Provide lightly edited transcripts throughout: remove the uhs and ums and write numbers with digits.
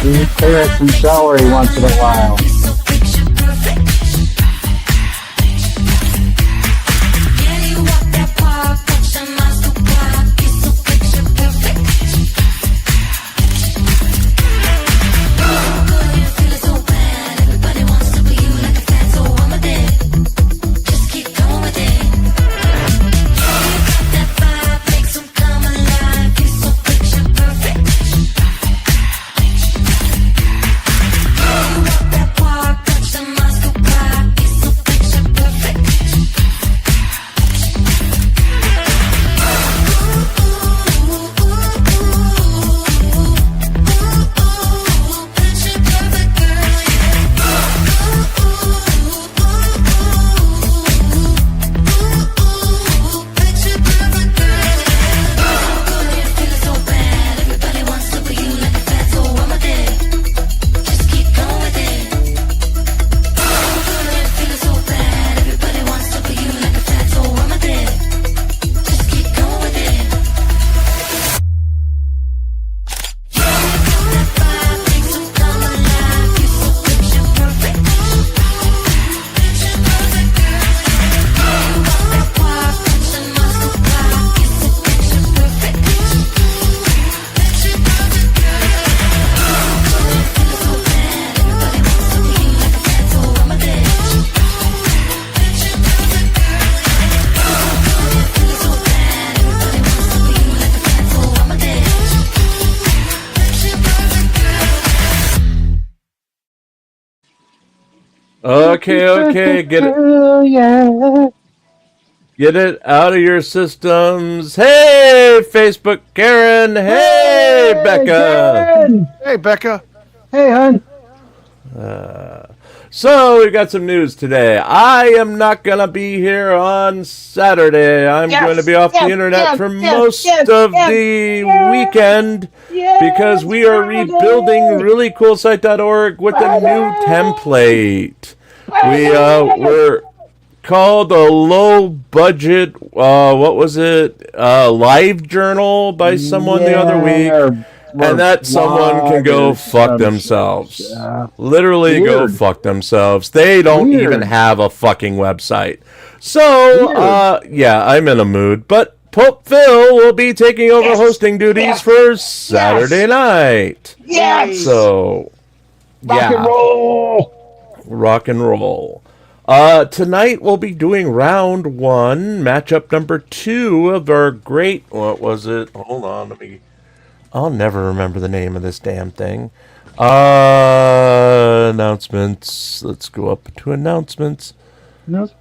You carrots and celery once in a while. Okay, get it out of your systems. Hey, Facebook Karen. Hey, Becca. Karen. Hey, Becca. Hey, hon. So we've got some news today. I am not going to be here on Saturday. I'm going to be off the internet for most of the weekend because we are rebuilding ReallyCoolSite.org with a new template. We're called a low budget, what was it? Live journal by someone the other week. And that someone can go fuck themselves. Literally go fuck themselves. They don't even have a fucking website. So, yeah, I'm in a mood. But Pope Phil will be taking over hosting duties for Saturday night. Yes! So, yeah. Rock and roll! Rock and roll. Tonight we'll be doing round 1, matchup number 2 of our great, what was it? Hold on, I'll never remember the name of this damn thing. Announcements. Let's go up to announcements.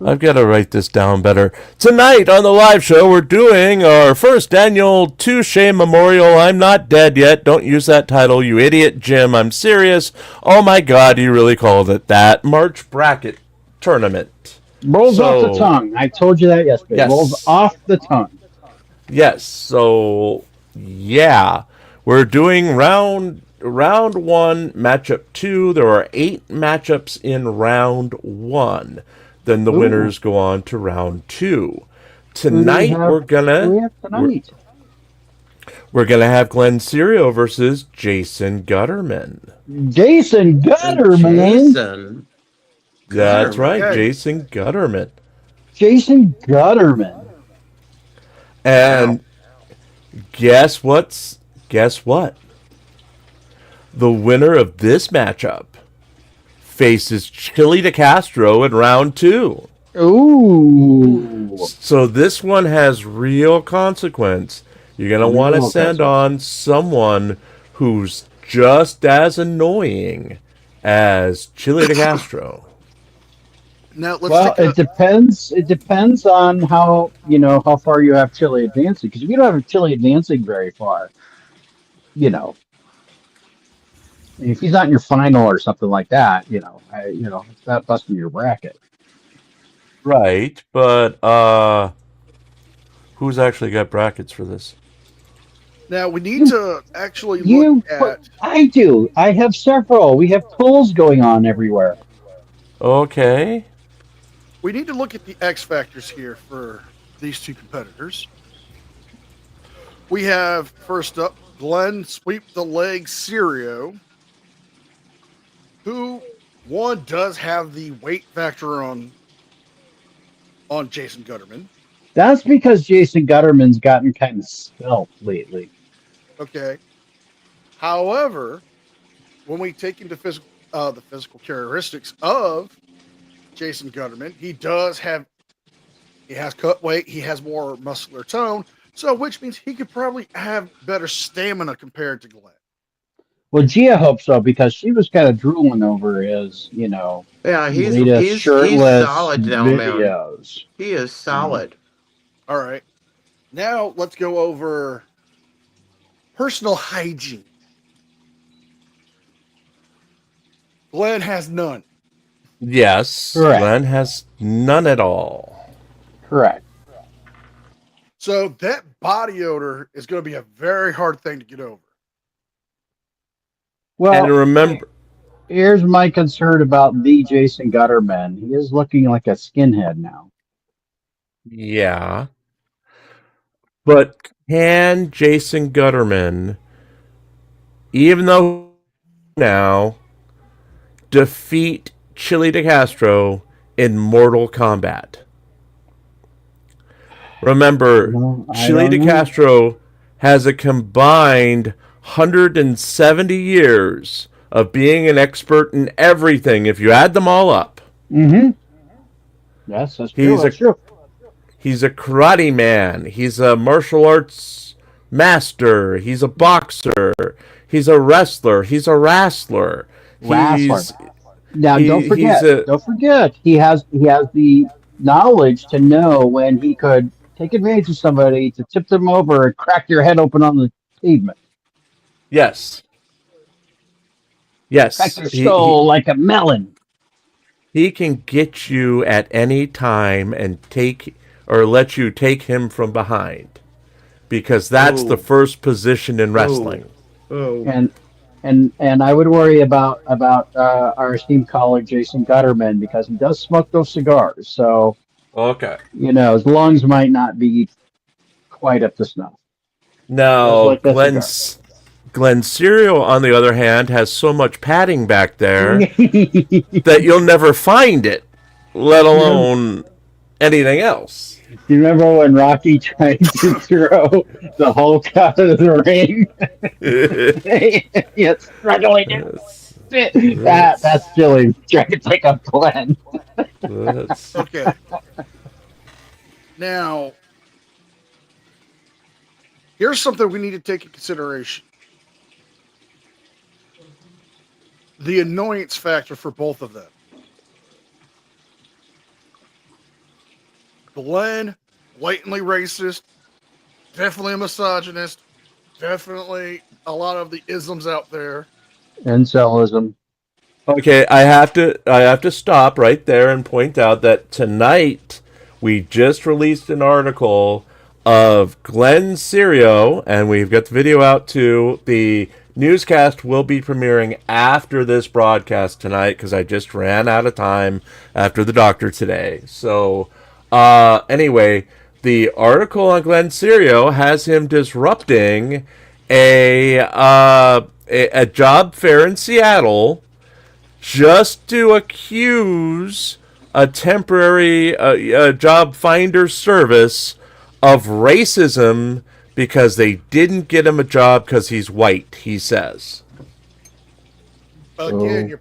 I've got to write this down better. Tonight on the live show, we're doing our first annual Touche Memorial. I'm not dead yet. Don't use that title, you idiot, Jim. I'm serious. Oh my God, you really called it that. March bracket tournament. Rolls off the tongue. I told you that yesterday. Yes. Rolls off the tongue. Yes. So, yeah. We're doing round 1, matchup 2. There are 8 matchups in round 1. Then the winners go on to round 2. Tonight we're gonna have Glenn Serio versus Jason Gutterman. Jason Gutterman. That's right, Jason Gutterman. Jason Gutterman. And guess what? The winner of this matchup faces Chili DeCastro in round 2. Ooh. So this one has real consequence. You're going to want to send on someone who's just as annoying as Chili DeCastro. Now, it depends. It depends on how far you have Chili advancing. Because if you don't have Chili advancing very far, if he's not in your final or something like that, it's not busting your bracket. Right, but who's actually got brackets for this? Now we need to actually look at. I do. I have several. We have polls going on everywhere. Okay. We need to look at the X factors here for these two competitors. We have first up Glenn Sweep the Leg Serio who one does have the weight factor on Jason Gutterman. That's because Jason Gutterman's gotten kind of svelte lately. Okay. However, when we take into the physical characteristics of Jason Gutterman, he has cut weight, he has more muscular tone, so which means he could probably have better stamina compared to Glenn. Well, Gia hopes so, because she was kind of drooling over his, you know, Yeah, he's shirtless solid now, videos. man. He is solid. All right. Now let's go over personal hygiene. Glenn has none. Yes, Correct. Glenn has none at all. Correct. So that body odor is going to be a very hard thing to get over. Well, And remember, here's my concern about the Jason Gutterman. He is looking like a skinhead now. yeah, but can Jason Gutterman, even though now, defeat Chili DeCastro in Mortal Kombat? Remember, Well, I Chili don't know. DeCastro has a combined 170 years of being an expert in everything if you add them all up. Mm-hmm. Yes, that's true. That's true. He's a karate man. He's a martial arts master. He's a boxer. He's a wrestler. He's a wrestler. Now, don't forget. He has the knowledge to know when he could take advantage of somebody to tip them over and crack their head open on the pavement. Yes. Yes. Crack their skull like a melon. He can get you at any time and let you take him from behind, because that's the first position in wrestling. And I would worry about our esteemed colleague Jason Gutterman, because he does smoke those cigars. So Okay. you know, his lungs might not be quite up to snuff. Now, Glenn Serial, on the other hand, has so much padding back there that you'll never find it, let alone anything else. Do you remember when Rocky tried to throw the Hulk out of the ring? Yes, struggling. That's Chili trying to take up Glenn. Okay. Now, here's something we need to take into consideration. The annoyance factor for both of them. Glenn, blatantly racist, definitely a misogynist, definitely a lot of the isms out there. Incelism. Okay, I have to stop right there and point out that tonight we just released an article of Glenn Serio, and we've got the video out too. The newscast will be premiering after this broadcast tonight, because I just ran out of time after the doctor today. So, anyway, the article on Glenn Serio has him disrupting a job fair in Seattle just to accuse a temporary job finder service of racism because they didn't get him a job because he's white, he says. Again,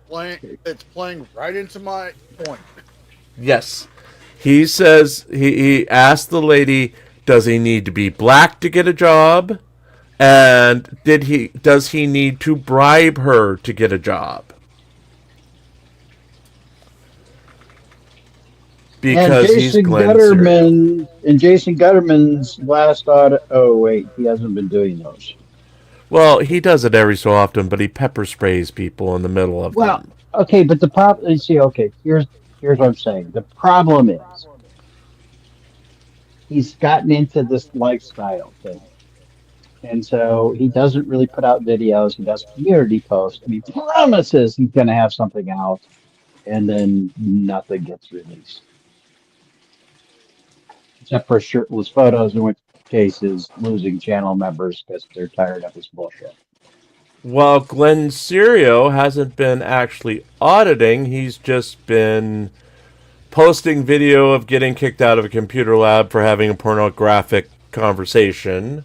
it's playing right into my point. Yes. He says, he asked the lady, does he need to be black to get a job? And does he need to bribe her to get a job? Because he's Glenn Serio. And Jason Gutterman's last audit. Oh wait, he hasn't been doing those. Well, he does it every so often, but he pepper sprays people in the middle of them. Okay, but the problem. Okay, here's what I'm saying. The problem is he's gotten into this lifestyle thing, and so he doesn't really put out videos. He does community posts, and he promises he's going to have something out, and then nothing gets released. Except for shirtless photos, in which case is losing channel members because they're tired of his bullshit. while Glenn Serio hasn't been actually auditing, he's just been posting video of getting kicked out of a computer lab for having a pornographic conversation,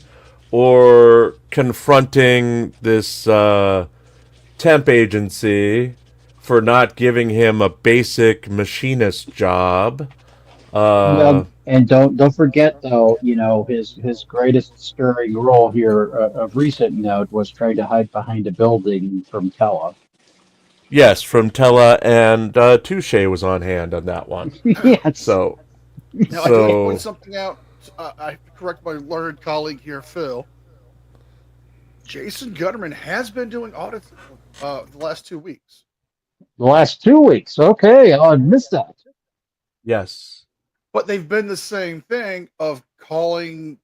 or confronting this temp agency for not giving him a basic machinist job. And don't forget though, his greatest stirring role here of recent note was trying to hide behind a building from Tella. Yes, from Tella, and Touche was on hand on that one. Yes. So, now I do point something out. I correct my learned colleague here, Phil. Jason Gutterman has been doing audits the last 2 weeks. The last 2 weeks. Okay, I missed that. yes. But they've been the same thing of calling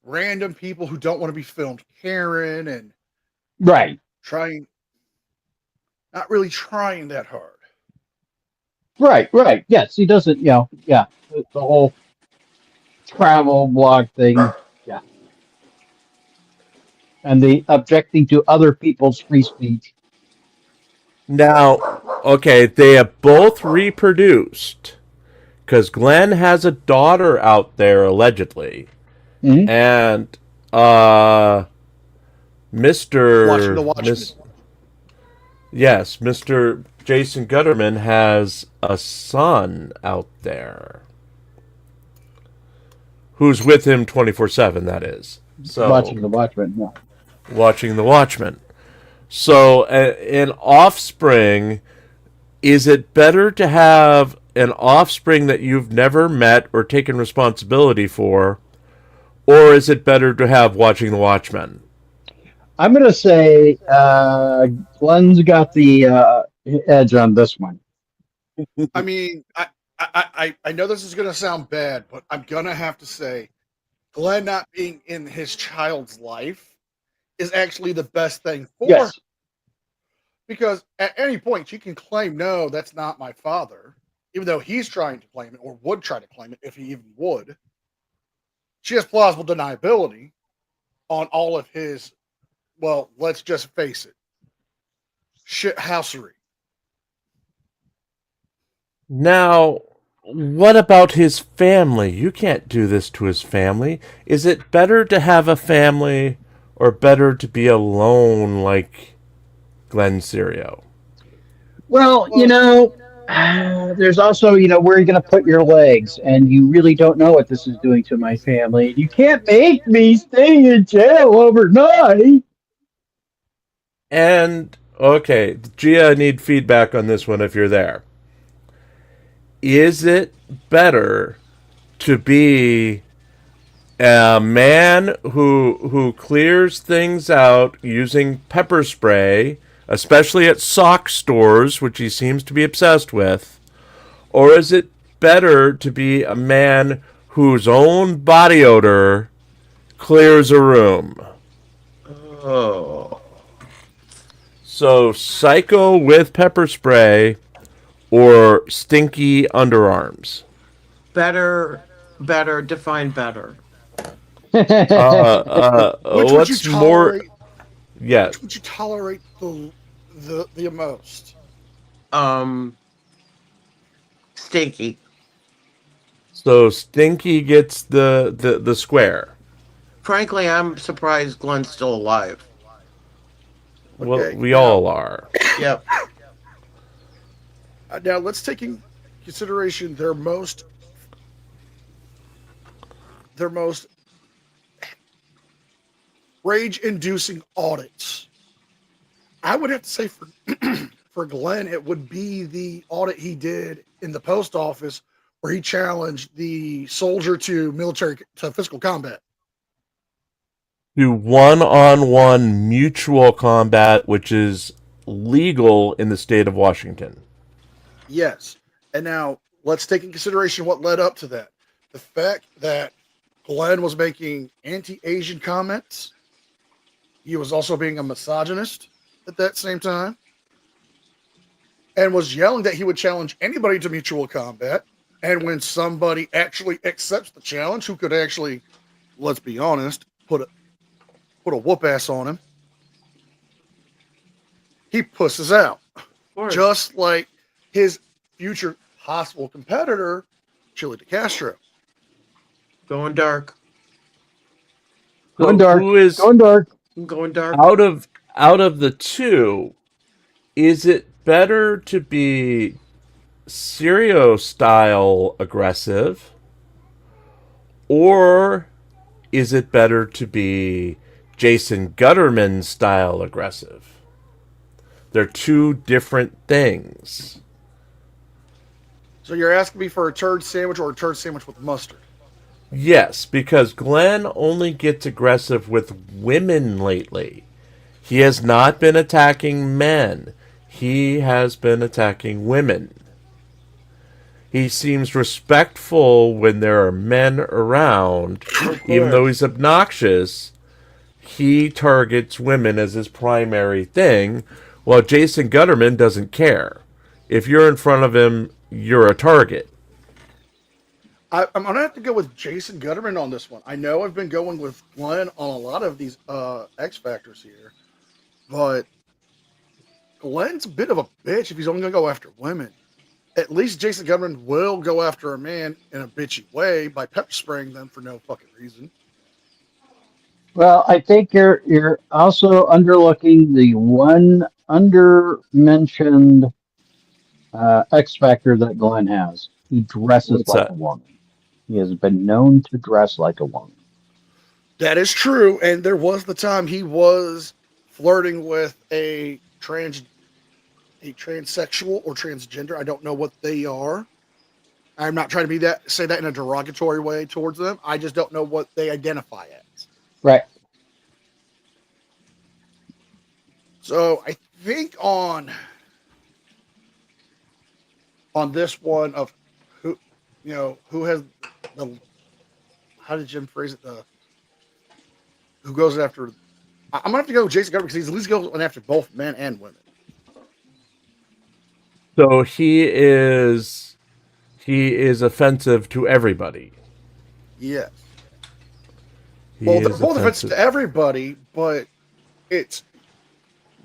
random people who don't want to be filmed Karen and Right. not really trying that hard. Right. Yes, he doesn't, the whole travel blog thing. Yeah. And the objecting to other people's free speech. Now, okay, they have both reproduced, because Glenn has a daughter out there, allegedly. Mm-hmm. And Watching the Watchmen. Yes, Mr. Jason Gutterman has a son out there who's with him 24/7, that is. So Watching the Watchmen, yeah. Watching the Watchmen. So, an offspring, is it better to have an offspring that you've never met or taken responsibility for, or is it better to have Watching the Watchmen? I'm going to say Glenn's got the edge on this one. I mean, I know this is going to sound bad, but I'm going to have to say Glenn not being in his child's life is actually the best thing for her. Yes. Because at any point she can claim, no, that's not my father, even though he's trying to claim it or would try to claim it if he even would. She has plausible deniability on all of his, well, let's just face it, shit housery. Now, what about his family? You can't do this to his family. Is it better to have a family or better to be alone like Glenn Serio? Well, there's also, where you're going to put your legs, and you really don't know what this is doing to my family. You can't make me stay in jail overnight. And, okay, Gia, I need feedback on this one if you're there. Is it better to be a man who clears things out using pepper spray, especially at sock stores, which he seems to be obsessed with, or is it better to be a man whose own body odor clears a room? Oh. So, psycho with pepper spray or stinky underarms? Better, define better. Which would you What's more? tolerate? Yeah. Which would you tolerate the most? Stinky. So stinky gets the square. Frankly, I'm surprised Glenn's still alive. Well, Okay, we all are. Yep. Now let's take in consideration their most rage-inducing audits. I would have to say for Glenn, it would be the audit he did in the post office where he challenged the soldier to physical combat. To one-on-one mutual combat, which is legal in the state of Washington. Yes. And now let's take in consideration what led up to that. The fact that Glenn was making anti-Asian comments. He was also being a misogynist at that same time. And was yelling that he would challenge anybody to mutual combat. And when somebody actually accepts the challenge, who could actually, let's be honest, put a whoop ass on him, he pusses out. course. Just like his future possible competitor, Chili DeCastro. Going dark. Going dark. Who is Going dark. I'm going dark. out of the two? Is it better to be Sirio style aggressive, or is it better to be Jason Gutterman style aggressive? They're two different things. So you're asking me for a turd sandwich or a turd sandwich with mustard? Yes, because Glenn only gets aggressive with women lately. He has not been attacking men. He has been attacking women. He seems respectful when there are men around. Even though he's obnoxious, he targets women as his primary thing, while Jason Gutterman doesn't care. If you're in front of him, you're a target. I'm going to have to go with Jason Gutterman on this one. I know I've been going with Glenn on a lot of these X Factors here, but Glenn's a bit of a bitch if he's only going to go after women. At least Jason Gutterman will go after a man in a bitchy way by pepper spraying them for no fucking reason. Well, I think you're also underlooking the one under-mentioned X factor that Glenn has. He dresses What's like that? a woman. He has been known to dress like a woman. That is true, and there was the time he was flirting with a transsexual or transgender. I don't know what they are. I'm not trying to say that in a derogatory way towards them. I just don't know what they identify as. Right. So I think on this one of who has the, how did Jim phrase it? Who goes after? I'm gonna have to go with Jason Gutterman because he's at least going after both men and women. So he is offensive to everybody. Yes. He Well, they're is both offensive to everybody, but it's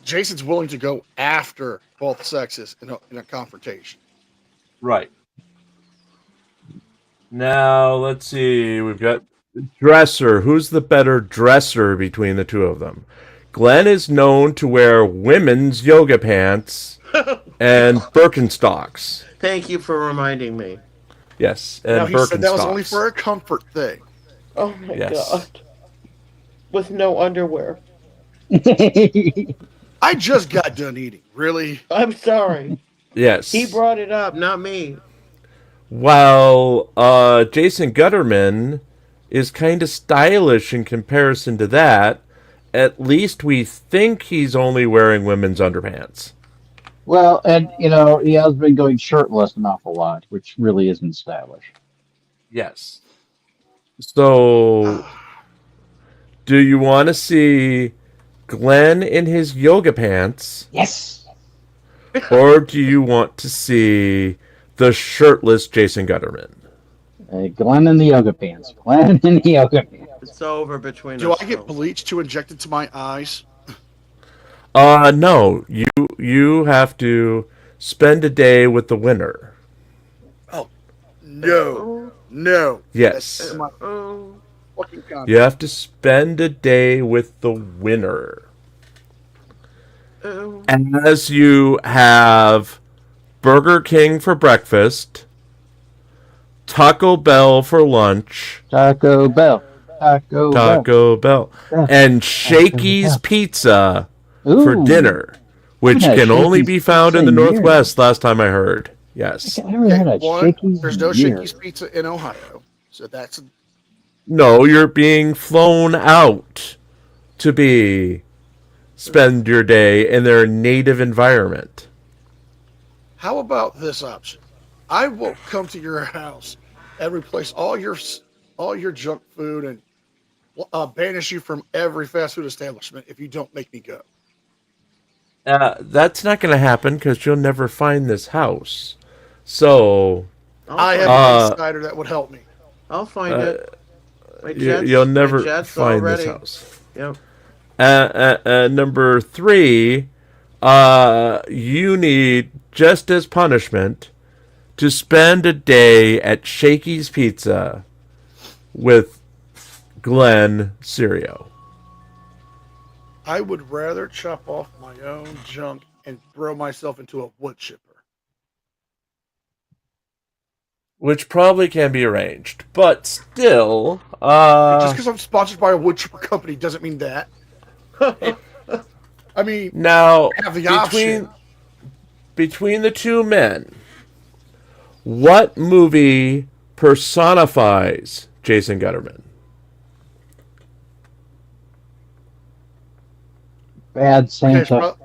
Jason's willing to go after both sexes in a confrontation. Right. Now, let's see. We've got dresser. Who's the better dresser between the two of them? Glenn is known to wear women's yoga pants and Birkenstocks. Thank you for reminding me. Yes, and Now, he Birkenstocks. said that was only for a comfort thing. Oh my Yes. god. With no underwear. I just got done eating. Really? I'm sorry. Yes. He brought it up, not me. While Jason Gutterman is kind of stylish in comparison to that, at least we think he's only wearing women's underpants. Well, and he has been going shirtless an awful lot, which really isn't stylish. Yes. So, do you want to see Glenn in his yoga pants? Yes. Or do you want to see the shirtless Jason Gutterman? Glenn in the yoga pants. Glenn in the yoga pants. It's over between Do us. I get though. bleach to inject into my eyes? No. You have to spend a day with the winner. Oh, no. No. Yes. That's my Oh. fucking contract. You have to spend a day with the winner. Oh. As you have Burger King for breakfast, Taco Bell for lunch, Taco Bell. Taco Bell. and Shakey's Pizza for Ooh. dinner, which I've had can only Shakey's be found in the Pizza in Northwest, last time I heard. Yes. I never had a One, Shakey's. there's no in years. Shakey's Pizza in Ohio. So that's No, you're being flown out to spend your day in their native environment. how about this option? I will come to your house and replace all your junk food and banish you from every fast food establishment if you don't make me go. That's not going to happen because you'll never find this house. So I have Uh, an insider that would help me. I'll find it. My you'll never jet's find already. this house. Yep. Number 3, you need, just as punishment, to spend a day at Shakey's Pizza with Glenn Serio. I would rather chop off my own junk and throw myself into a wood chipper. Which probably can be arranged, but still, just because I'm sponsored by a wood chipper company doesn't mean that. I mean, now have the option. Between the two men, what movie personifies Jason Gutterman? Bad Santa. Okay,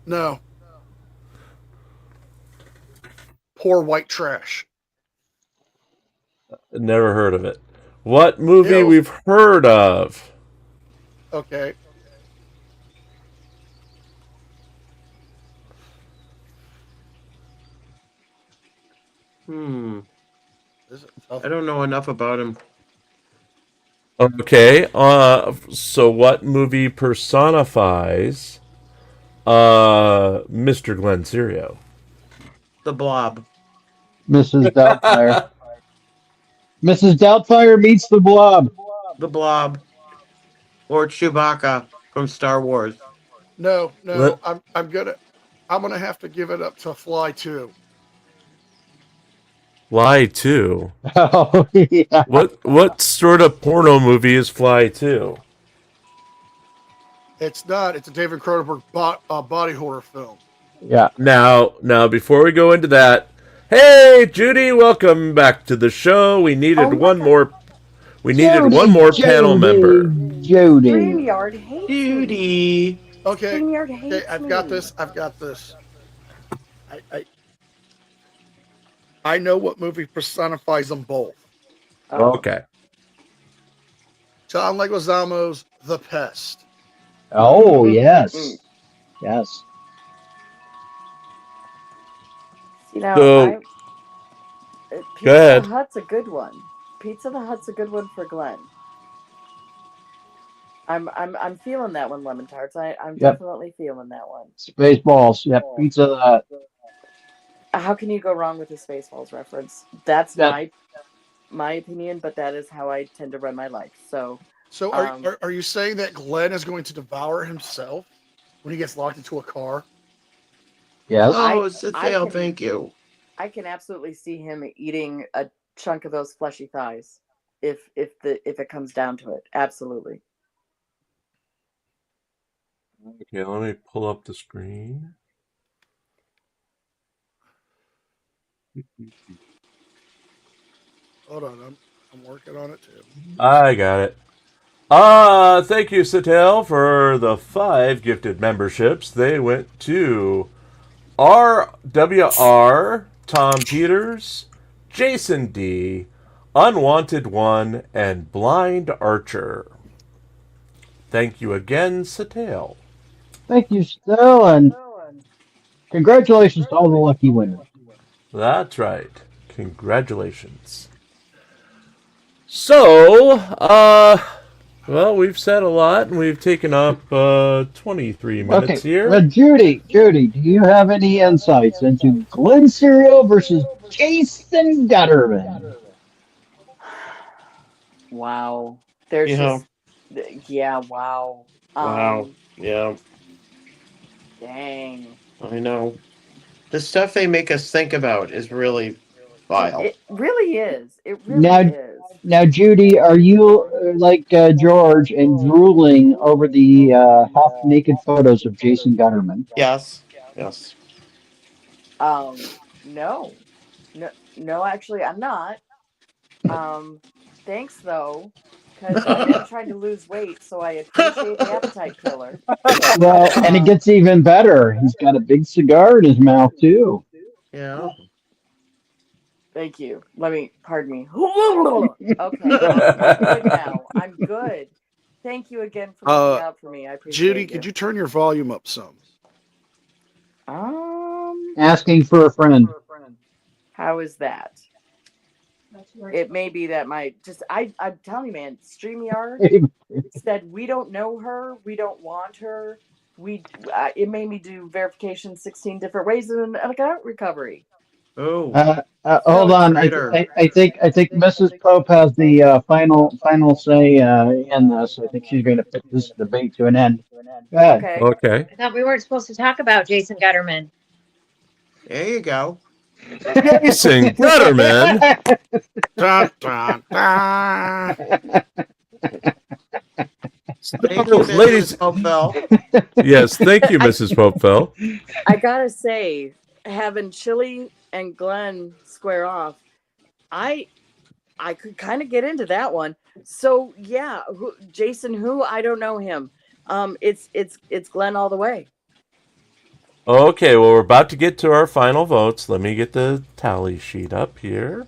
no. Poor white trash. Never heard of it. What movie we've heard of? Okay. I don't know enough about him. Okay. So what movie personifies Mr. Glenn Serio? The Blob. Mrs. Doubtfire. Mrs. Doubtfire meets the Blob. The Blob. Or Chewbacca from Star Wars. No, I'm gonna have to give it up to Fly 2. Fly 2? Oh, yeah. What sort of porno movie is Fly 2? It's not. It's a David Cronenberg body horror film. Yeah. Now, before we go into that, hey, Judy, welcome back to the show. We needed one more. We needed one more panel member. Judy. StreamYard hates Judy. Okay. StreamYard hates I've got this. I know what movie personifies them both. Okay. John Leguizamo's The Pest. Oh, yes. Yes. You know, So, Pizza go ahead. the Hut's a good one. Pizza the Hut's a good one for Glenn. I'm feeling that one, Lemon Tarts. I'm definitely feeling that one. Spaceballs. Yep. Pizza the Hut. How can you go wrong with a Spaceballs reference? That's my opinion, but that is how I tend to run my life. So are you saying that Glenn is going to devour himself when he gets locked into a car? Yes. Oh, it's a fail. Thank you. I can absolutely see him eating a chunk of those fleshy thighs if it comes down to it. Absolutely. Okay, let me pull up the screen. Hold on, I'm working on it too. I got it. Thank you, Satel, for the 5 gifted memberships. They went to RWR, Tom Peters, Jason D, Unwanted One, and Blind Archer. Thank you again, Satel. Thank you, Still, and congratulations to all the lucky winners. That's right. Congratulations. So, well, we've said a lot, and we've taken up 23 minutes here. Well, Judy, do you have any insights into Glenn Serio versus Jason Gutterman? Wow. There's wow. Wow. Yeah. Dang. I know. The stuff they make us think about is really vile. It really is. It really is. Now, Judy, are you like George and drooling over the half-naked photos of Jason Gutterman? Yes. No, actually, I'm not. Thanks though, because I am trying to lose weight, so I appreciate the appetite killer. Well, and it gets even better. He's got a big cigar in his mouth too. Yeah. Thank you. Pardon me. Okay, I'm good now. I'm good. Thank you again for looking out for me. I appreciate it. Judy, could you turn your volume up some? Asking for a friend. How is that? It may be that I'm telling you, man, StreamYard said we don't know her, we don't want her, it made me do verification 16 different ways in an account recovery. Oh, Hold on. I think Mrs. Pope has the final say in this. I think she's going to put this debate to an end. Go ahead. Okay. Okay. I thought we weren't supposed to talk about Jason Gutterman. there you go. Jason Gutterman. Dun, dun, dun. Thank you, Ladies- Mrs. Hopewell. Yes, thank you, Mrs. Popefell. I gotta say, having Chili and Glenn square off, I could kind of get into that one. So yeah, Jason, who I don't know him. It's Glenn all the way. Okay, well, we're about to get to our final votes. Let me get the tally sheet up here.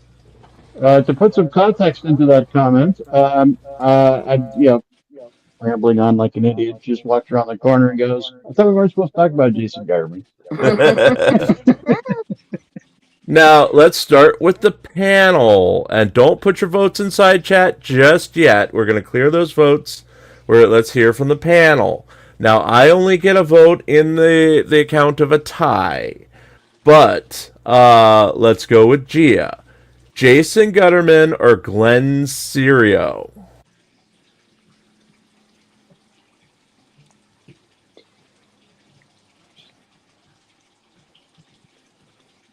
To put some context into that comment, rambling on like an idiot, just walks around the corner and goes, I thought we weren't supposed to talk about Jason Gutterman. Now, let's start with the panel. And don't put your votes inside chat just yet. We're going to clear those votes. Let's hear from the panel. Now, I only get a vote in the account of a tie. But let's go with Gia. Jason Gutterman or Glenn Serio?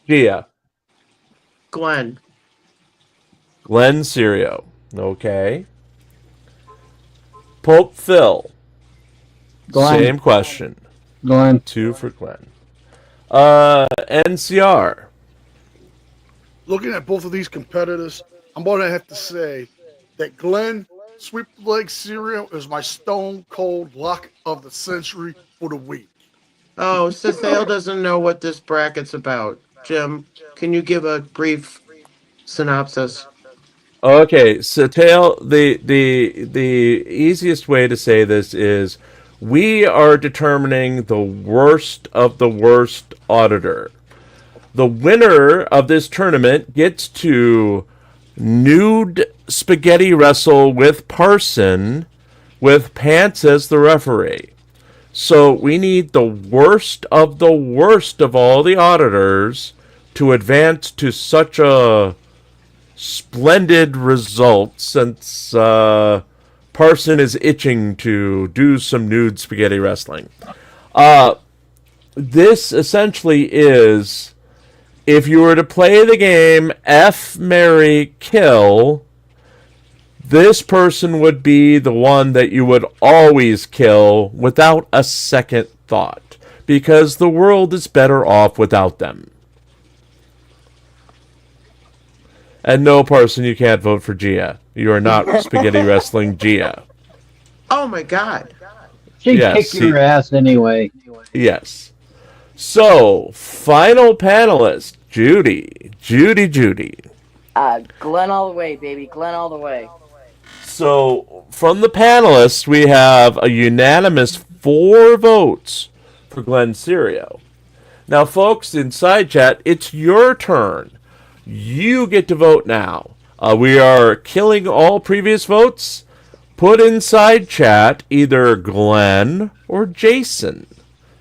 Gia. Glenn. Glenn Serio. Okay. Pope Phil. Glenn. Same question. Glenn. 2 for Glenn. NCR. Looking at both of these competitors, I'm going to have to say that Glenn Sweep the Leg Cereal is my stone cold lock of the century for the week. Oh, Cecile doesn't know what this bracket's about. Jim, can you give a brief synopsis? Okay, so the easiest way to say this is we are determining the worst of the worst auditor. The winner of this tournament gets to nude spaghetti wrestle with Parson with Pants as the referee. So we need the worst of all the auditors to advance to such a splendid result, since Parson is itching to do some nude spaghetti wrestling. This essentially is, if you were to play the game F, Marry, Kill, this person would be the one that you would always kill without a second thought, because the world is better off without them. And no, Parson, you can't vote for Gia. You are not spaghetti wrestling Gia. Oh my God. She Yes, kicked your ass anyway. Yes. So, final panelist, Judy. Judy. Glenn all the way, baby. Glenn all the way. So, from the panelists, we have a unanimous 4 votes for Glenn Serio. Now, folks, in side chat, it's your turn. You get to vote now. We are killing all previous votes. Put in side chat either Glenn or Jason,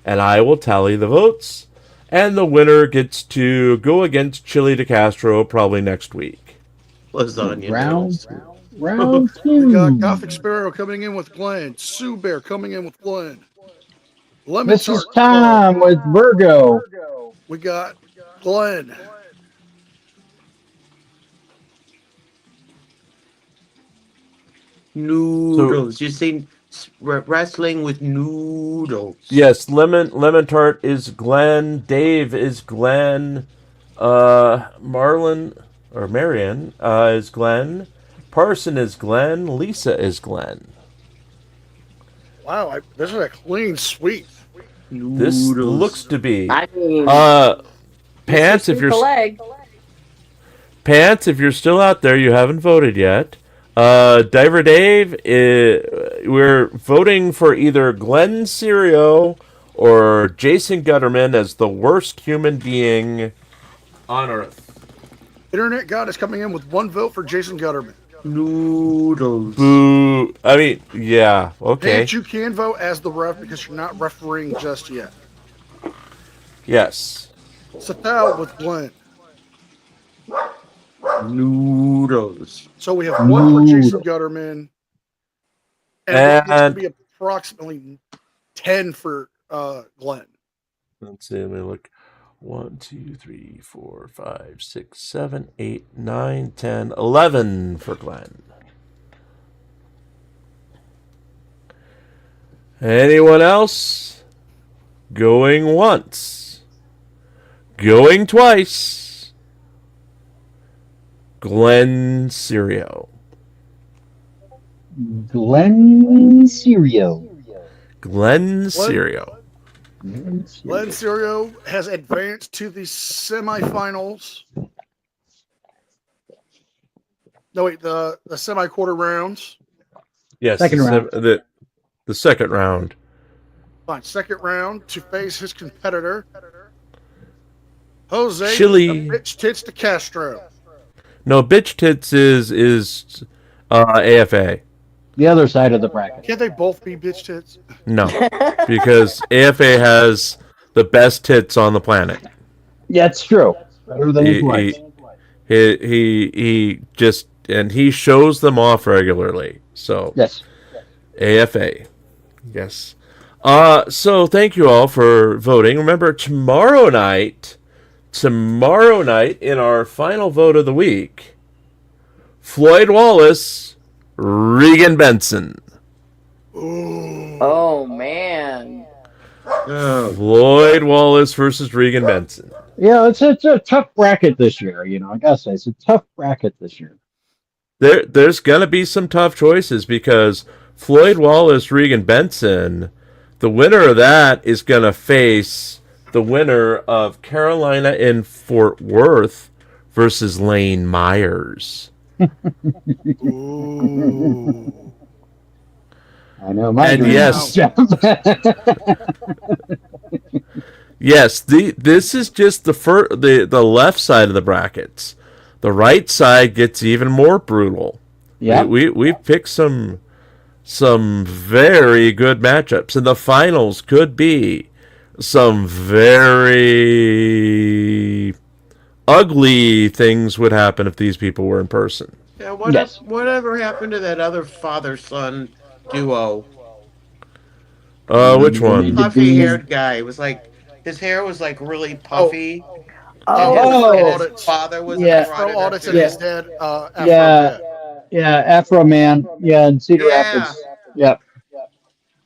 and I will tally the votes. And the winner gets to go against Chili DeCastro probably next week. Lasagna. Round We 2. got Gothic Sparrow coming in with Glenn. Sue Bear coming in with Glenn. Lemon Mrs. Tart, Tom with Virgo. we got Glenn. Noodles. You see wrestling with noodles. Yes, Lemon Tart is Glenn. Dave is Glenn. Marlon or Marion is Glenn. Parson is Glenn. Lisa is Glenn. Wow, this is a clean sweep. This looks to be. I mean, Pants, if the leg. Pants, if you're still out there, you haven't voted yet. Diver Dave, we're voting for either Glenn Serio or Jason Gutterman as the worst human being on Earth. Internet God is coming in with 1 vote for Jason Gutterman. Noodles. Boo. I mean, yeah, okay. And you can vote as the ref because you're not refereeing just yet. Yes. Satal with Glenn. Noodles. So we have one for Jason Gutterman. And it's going to be approximately 10 for Glenn. Let's see, let me look. 1, 2, 3, 4, 5, 6, 7, 8, 9, 10, 11 for Glenn. Anyone else? Going once. Going twice. Glenn Serio. Glenn Serio. Glenn Serio. Glenn Serio has advanced to the semifinals. No, wait, the semi-quarter rounds. Yes, Second round. The second round. Fine, second round to face his competitor, Jose Chili. Bitch Tits de Castro. No, Bitch Tits is AFA. The other side of the bracket. Can't they both be bitch tits? No, because AFA has the best tits on the planet. Yeah, it's true. Better than his wife. He just, and he shows them off regularly. So Yes. AFA. Yes. So thank you all for voting. Remember, tomorrow night in our final vote of the week, Floyd Wallace, Regan Benson. Ooh. Oh man. Floyd Wallace versus Regan Benson. Yeah, it's a tough bracket this year. You know, I gotta say, it's a tough bracket this year. There's gonna be some tough choices because Floyd Wallace, Regan Benson, the winner of that is gonna face the winner of Carolina in Fort Worth versus Lane Myers. Ooh. I know. My And yes, yes. This is just the left side of the brackets. The right side gets even more brutal. Yeah. We picked some very good matchups, and the finals could be some very ugly things would happen if these people were in person. Yeah, Yes. whatever happened to that other father-son duo? Which one? Puffy-haired guy. It was like his hair was like really puffy. Oh. And his father was Afro Audits and his dad, Afro Yeah. Dad. Yeah, Afro Man. Yeah, in Cedar Yeah. Rapids. Yep.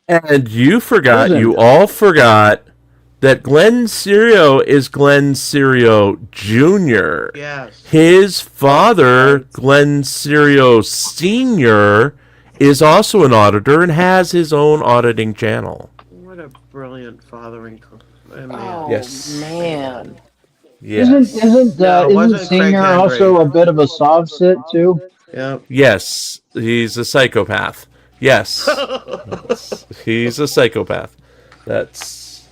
And you Listen. all forgot that Glenn Serio is Glenn Serio Jr. Yes. His father, Glenn Serio Sr., is also an auditor and has his own auditing channel. What a brilliant fathering. Man. Oh Yes. man. Yes. Isn't No, it wasn't Singer Craig Henry. also a bit of a soft sit too? Yep. Yes, he's a psychopath. Yes. He's a psychopath. That's...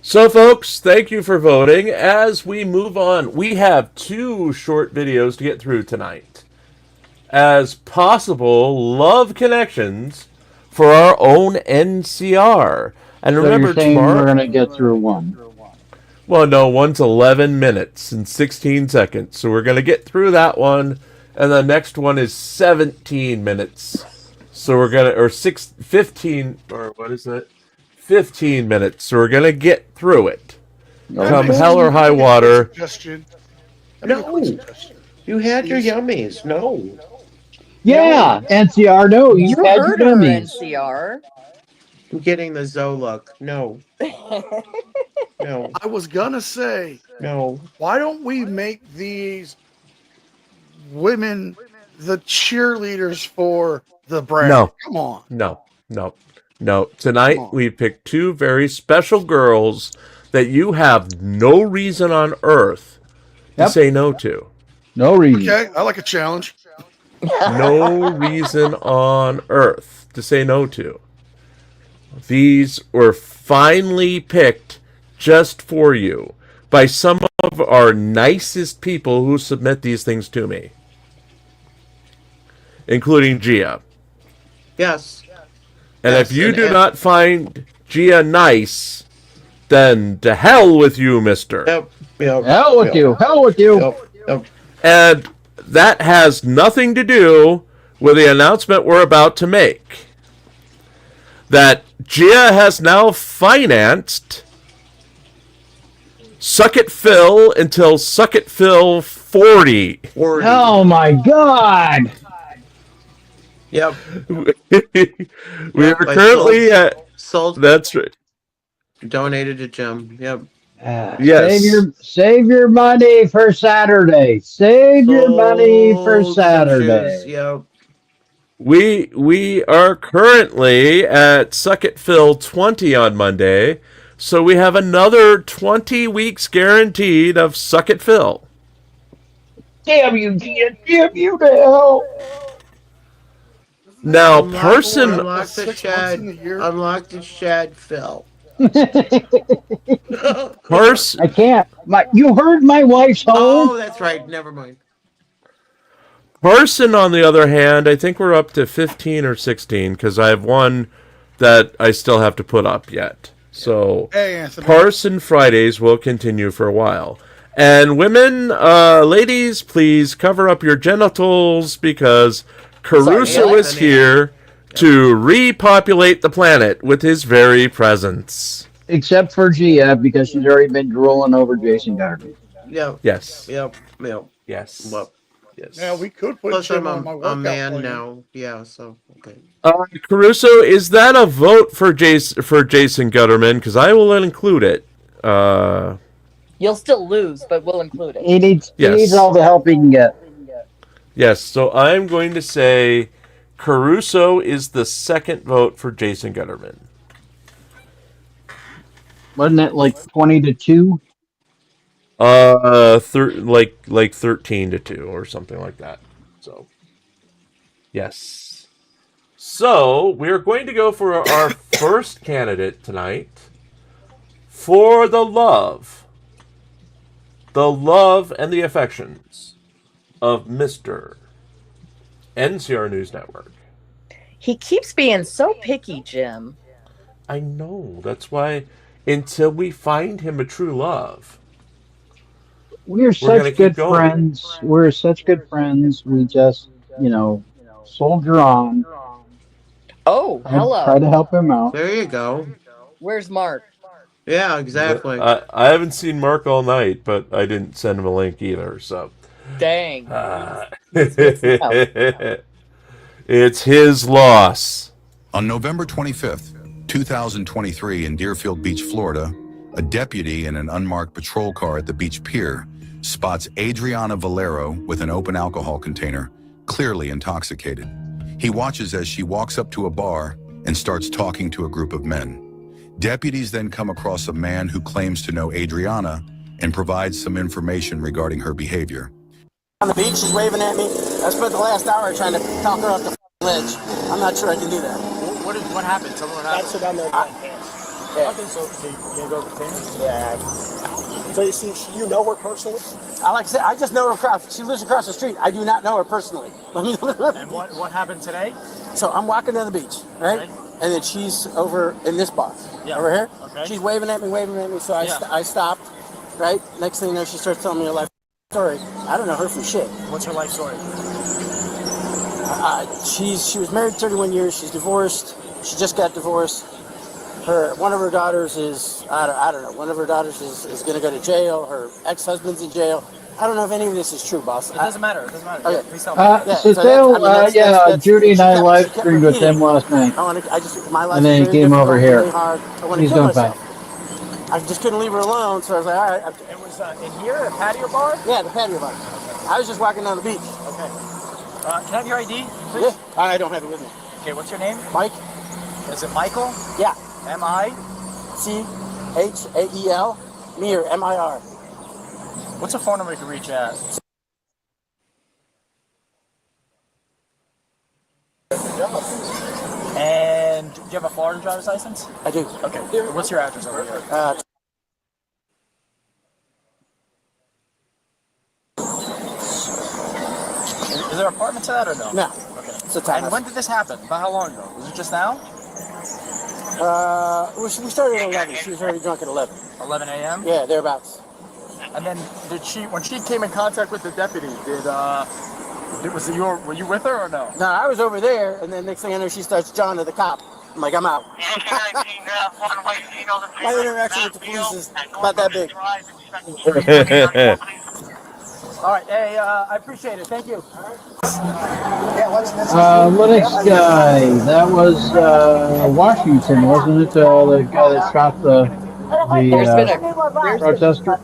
So, folks, thank you for voting. As we move on, we have 2 short videos to get through tonight. As possible love connections for our own NCR. And So remember, you're saying tomorrow... we're going to get through one. Well, no, one's 11 minutes and 16 seconds. So we're going to get through that one. And the next one is 17 minutes. So we're going to, or 15, or what is that? 15 minutes. So we're going to get through it. Come hell or high water. Suggestion. No. You had your yummies. No. Yeah, NCR, no, you You had heard your her, dummies. NCR. I'm getting the Zoe look. No. No. I was gonna say, No. why don't we make these women the cheerleaders for the brand? No. Come on. No. Tonight Come on. we picked 2 very special girls that you have no reason on earth to Yep. say no to. No reason. Okay, I like a challenge. No reason on earth to say no to. These were finally picked just for you by some of our nicest people who submit these things to me. including Gia. Yes. And Yes, if you and do ev- not find Gia nice, then to hell with you, mister. Yep. Hell with you. Hell with you. Yep. And that has nothing to do with the announcement we're about to make. That Gia has now financed Suck It Phil until Suck It Phil 40. 40. Oh my God. Yep. We are I currently at. sold. That's right. Donated to Jim. Yep. Yes. Save your money for Saturday. Save your money for Sold some Saturday. shoes, Yep. We are currently at Suck It Phil 20 on Monday, so we have another 20 weeks guaranteed of Suck It Phil. Damn you, Gia. Damn you to hell. Now, Unlock the 6 months in the year. Unlock the Shad Phil. Carson, I can't. You heard my wife's home. Oh, that's right. Never mind. Carson, on the other hand, I think we're up to 15 or 16 because I have one that I still have to put up yet. So, Hey, Anthony. Parson Fridays will continue for a while. And women, ladies, please cover up your genitals because Caruso Sorry, is here to repopulate the planet with his very presence. Except for Gia, because she's already been drooling over Jason Gardner. Yep. Yes. Yep. Yes. Well, Yes. Yeah, we could put plus, Jim I'm on my a workout man plan. now. Yeah. So okay. Caruso, is that a vote for Jason Gutterman? Because I will include it. You'll still lose, but we'll include it. He needs Yes. all the help he can get. Yes, so I'm going to say Caruso is the second vote for Jason Gutterman. Wasn't it like 20-2? Like 13-2 or something like that. So, yes. So we're going to go for our first candidate tonight for the love and the affections of Mr. NCR News Network. He keeps being so picky, Jim. I know. That's why until we find him a true love. We're gonna such keep good going. friends. We're such good friends. We just, soldier on. Oh, Try hello. to help him out. There you go. Where's Mark? Yeah. Exactly. I haven't seen Mark all night, but I didn't send him a link either, so. Dang. It's his loss. On November 25th, 2023, in Deerfield Beach, Florida, a deputy in an unmarked patrol car at the beach pier spots Adriana Valero with an open alcohol container, clearly intoxicated. He watches as she walks up to a bar and starts talking to a group of men. Deputies then come across a man who claims to know Adriana and provides some information regarding her behavior. On the beach, she's waving at me. I spent the last hour trying to talk her off the ledge. I'm not sure I can do that. What happened? Tell me what happened. That's what I'm there. Yeah. Okay, so you gonna go to tennis? Yeah. So you know her personally? Like I said, I just know her across. She lives across the street. I do not know her personally. And what happened today? So I'm walking down the beach, right? Okay. And then she's over in this bar, over here. Okay. She's waving at me. So I stopped, right? Next thing you know, she starts telling me her life story. I don't know her from shit. What's her life story? She was married 31 years. She's divorced. She just got divorced. One of her daughters is, I don't know. One of her daughters is going to go to jail. Her ex-husband's in jail. I don't know if any of this is true, boss. It doesn't matter. Okay. Okay. Please tell me. Judy and I live streamed with him last night. My life And then is he very came over difficult, here. really hard. I want to He's kill going myself. I just couldn't leave her alone, so I was like, all right. It was in here, a patio bar? Yeah, the patio bar. I was just walking down the beach. Okay. Can I have your ID, please? Yeah, I don't have it with me. Okay, what's your name? Mike? Is it Michael? Yeah. M-I-C-H-A-E-L? Me or M-I-R? What's a phone number you can reach at? And do you have a Florida driver's license? I do. Okay. What's your address over here? Is there an apartment to that or no? No. Okay. It's a time. And when did this happen? About how long ago? Was it just now? We started at 11. She was already drunk at 11. 11 a.m.? Yeah, thereabouts. And then when she came in contact with the deputy, were you with her or no? No, I was over there, and then next thing I know, she starts John to the cop. I'm like, I'm out. My interaction with the police is about that big. All right, hey, I appreciate it. Thank you. Linux guy, that was Washington, wasn't it? The guy that shot the protester,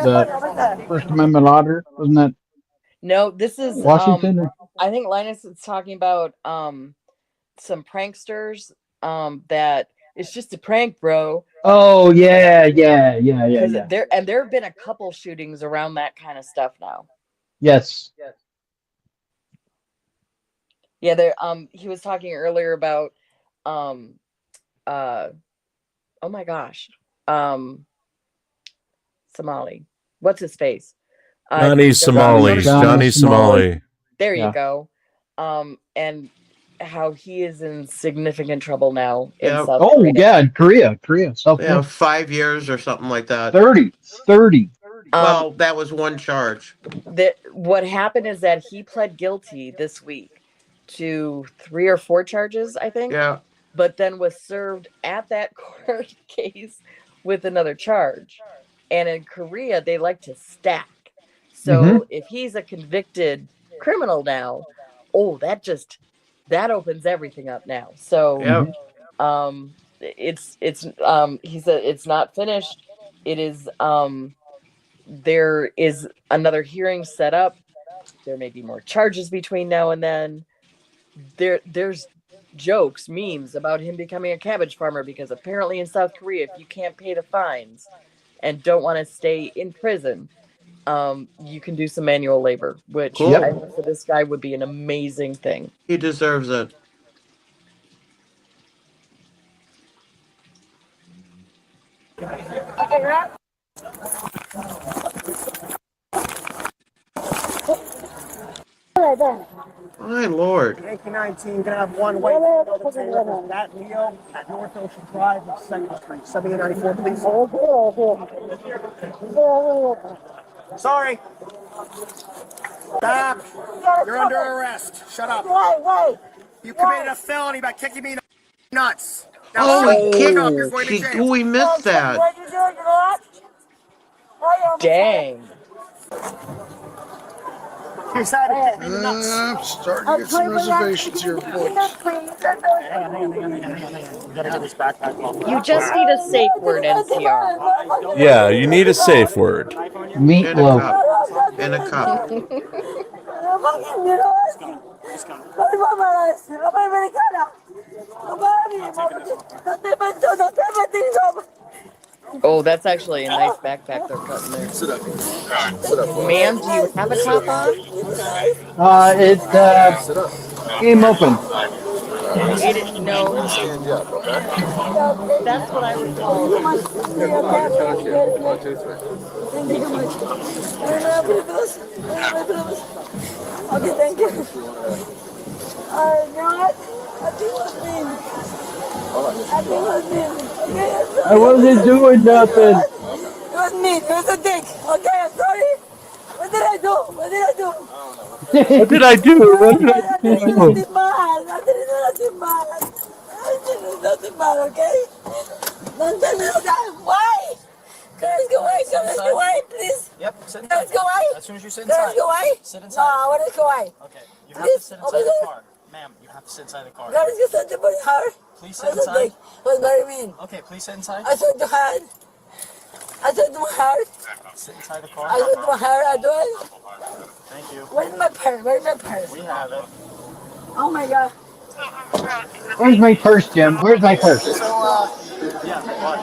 the First Amendment auditor, wasn't that No, this is Washington? I think Linus is talking about some pranksters that it's just a prank, bro. Oh yeah. There have been a couple shootings around that kind of stuff now. Yes. Yeah, there he was talking earlier about oh my gosh. Somali. What's his face? Johnny Somali. Johnny Somali. There you go. And how he is in significant trouble now in South Korea. Yeah, in Korea. South Yeah, 5 years or something like that. 30. Well, that was one charge. What happened is that he pled guilty this week to 3 or 4 charges, I think. Yeah. But then was served at that court case with another charge. And in Korea, they like to stack. So if he's a convicted criminal now, that opens everything up now. So he said it's not finished. It is there is another hearing set up. There may be more charges between now and then. There's jokes, memes about him becoming a cabbage farmer because apparently in South Korea, if you can't pay the fines and don't want to stay in prison, you can do some manual labor, which I think for this guy would be an amazing thing. He deserves it. My lord. 1919, gonna have one white that Leo at North Ocean Drive, 2nd Street, 7894, please. Sorry. Stop. You're under arrest. Shut up. Why? You committed a felony by kicking me in the nuts. Now, we missed that. Dang. I'm starting to get some reservations here, folks. You just need a safe word, NCR. Yeah, you need a safe word. Meatloaf. And a cup. Oh, that's actually a nice backpack they're cutting there. Ma'am, do you have a top on? It came open. No. That's what I recall. Okay, thank you. I wasn't doing nothing. It was me. It was a dick. Okay, I'm sorry. What did I do? What did I do? I didn't do nothing bad. I didn't do nothing bad, okay? Don't tell me that. Why? Let's go away. Let's go away, please. Yep, sit inside. Let's go away. As soon as you sit inside. Let's go away. Sit inside. No, I want to go away. Okay, you have to sit inside the car. Ma'am, you have to sit inside the car. Let's get something for her. Please sit inside. What do you mean? Okay, please sit inside. I said to her. I said to her. Sit inside the car. I said to her. I do it. Thank you. Where's my purse? Where's my purse? We have it. Oh my God. Where's my purse, Jim? Where's my purse? So, Yeah, what?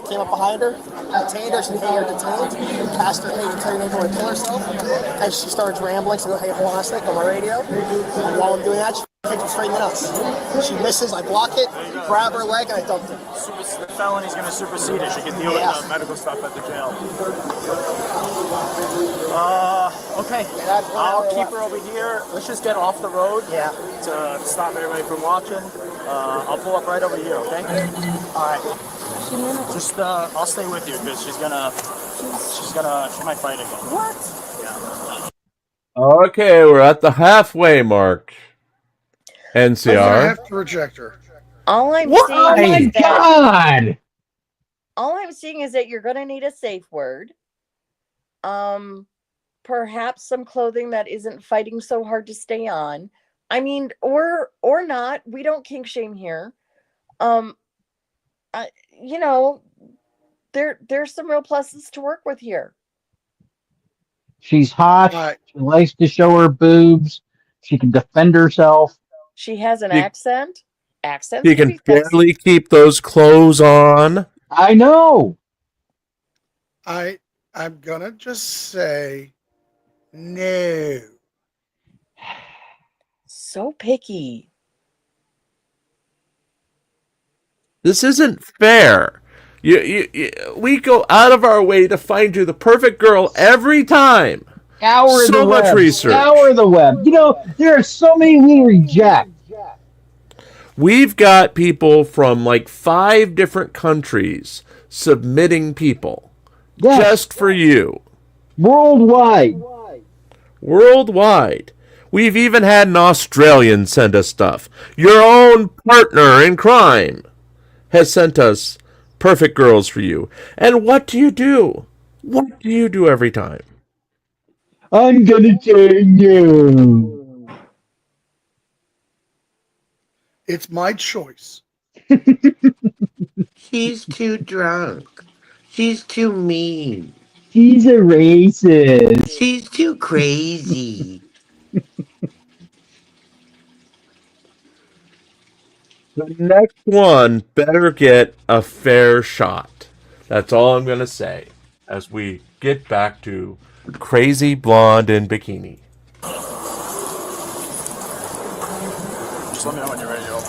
came up behind her, detained her, she didn't get her detained, asked her, hey, you tell your neighbor to kill herself, and she starts rambling, so go, hey, hold on a sec, on my radio, and while I'm doing that, I think she's straight nuts. She misses, I block it, grab her leg, and I dumped it. The felony's going to supersede it. She can deal with the medical stuff at the jail. Okay. I'll keep her over here. Let's just get off the road to stop everybody from watching. I'll pull up right over here, okay? All right. Just, I'll stay with you because she might fight again. What? Yeah. Okay, we're at the halfway mark. NCR. I have to reject her. All I'm What? seeing Oh my is that, God! all I'm seeing is that you're going to need a safe word. Perhaps some clothing that isn't fighting so hard to stay on. I mean, or not. We don't kink shame here. You know, there's some real pluses to work with here. She's hot. Right. She likes to show her boobs. She can defend herself. She has an accent. Accents You can barely keep those clothes on. I know. I'm gonna just say no. So picky. This isn't fair. We go out of our way to find you the perfect girl every time. Scour so the much web. research. Scour the web. You know, there are so many we reject. We've got people from like 5 different countries submitting people just for you. Worldwide. Worldwide. We've even had an Australian send us stuff. Your own partner in crime has sent us perfect girls for you. And what do you do? What do you do every time? I'm gonna say no. It's my choice. She's too drunk. She's too mean. She's a racist. She's too crazy. The next one better get a fair shot. That's all I'm going to say as we get back to Crazy Blonde in Bikini. Just let me know when you're ready to open.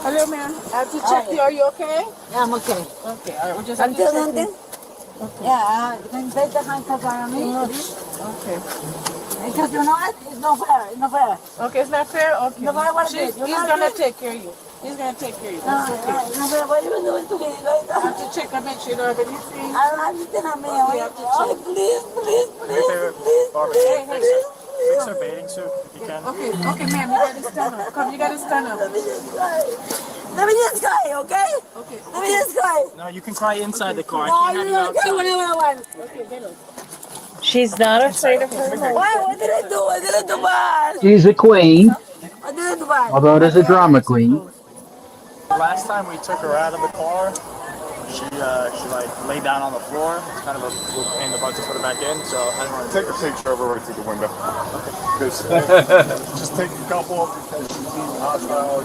Hello, ma'am. I have to check you. Are you okay? Yeah, I'm okay. Okay, all right. We just have to check you. Okay. Yeah, you can take the handcuff on me, please. Okay. Because you know what? It's not fair. It's not fair. Okay, it's not fair? Okay. No matter what it is. He's going to take care of you. He's going to take care of you. No, okay. No, what are you doing to me? I have to check and make sure you don't have anything. I don't have anything on me. You have to check. Please, please, please, please. Fix her bathing suit if you can. Okay, okay, ma'am, you gotta stand up. Come, you gotta stand up. Let me just cry, okay? Okay. Let me just cry. No, you can cry inside the car. No, you don't cry whenever I want. Okay, get up. She's not afraid of her. Why? What did I do? I didn't do bad. She's a queen, I didn't do bad. although it is a drama queen. Last time we took her out of the car, she like laid down on the floor. It's kind of a pain in the butt to put her back in, so I don't want to Take a picture of her right through the window. Okay. Just take a couple because she's being hostile.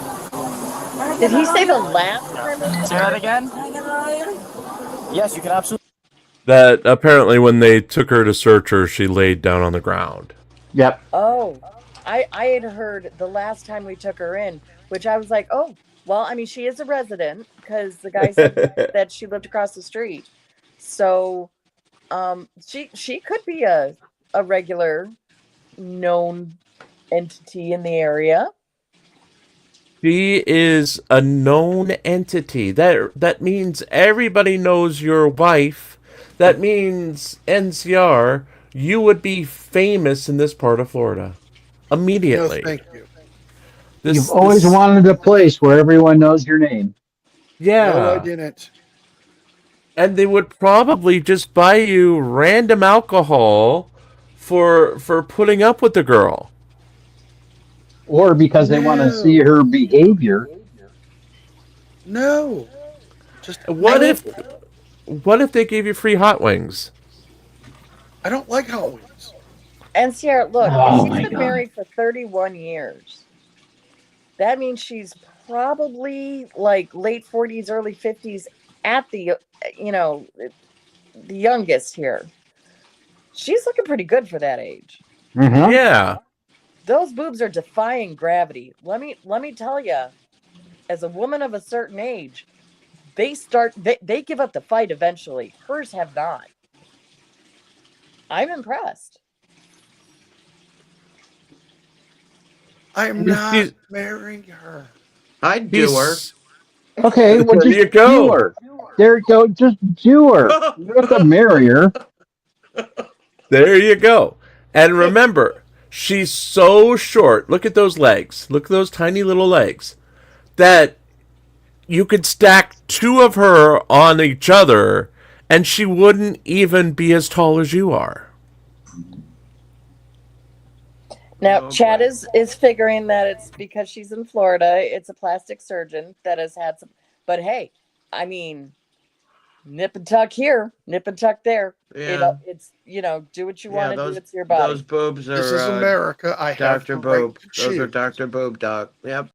Did he say the last time? Say that again? Yes, you can absolutely. That apparently when they took her to search her, she laid down on the ground. Yep. Oh, I had heard the last time we took her in, which I was like, oh, well, I mean, she is a resident because the guy said that she lived across the street. So she could be a regular known entity in the area. She is a known entity. That means everybody knows your wife. That means, NCR, you would be famous in this part of Florida immediately. No, thank you. You've always wanted a place where everyone knows your name. Yeah. No, I didn't. And they would probably just buy you random alcohol for putting up with the girl. Or because they want to see her behavior. No. Just What if they gave you free hot wings? I don't like hot wings. NCR, look, Oh she's my been God. married for 31 years. That means she's probably like late 40s, early 50s at the, the youngest here. She's looking pretty good for that age. Mm-hmm. Yeah. Those boobs are defying gravity. Let me tell you, as a woman of a certain age, they give up the fight eventually. Hers have not. I'm impressed. I'm not marrying her. I'd do her. Okay, well, There just you go. do her. There you go. Just do her. You don't have to marry her. There you go. And remember, she's so short. Look at those legs. Look at those tiny little legs. That you could stack two of her on each other, and she wouldn't even be as tall as you are. Now, Chad is figuring that it's because she's in Florida. It's a plastic surgeon that has had some. But hey, I mean, nip and tuck here, nip and tuck there. Yeah. It's do what you want to do. It's your body. Those boobs are. This is America. I have Dr. the right Boob. to Those are choose. Dr. Boob, Doc. Yep.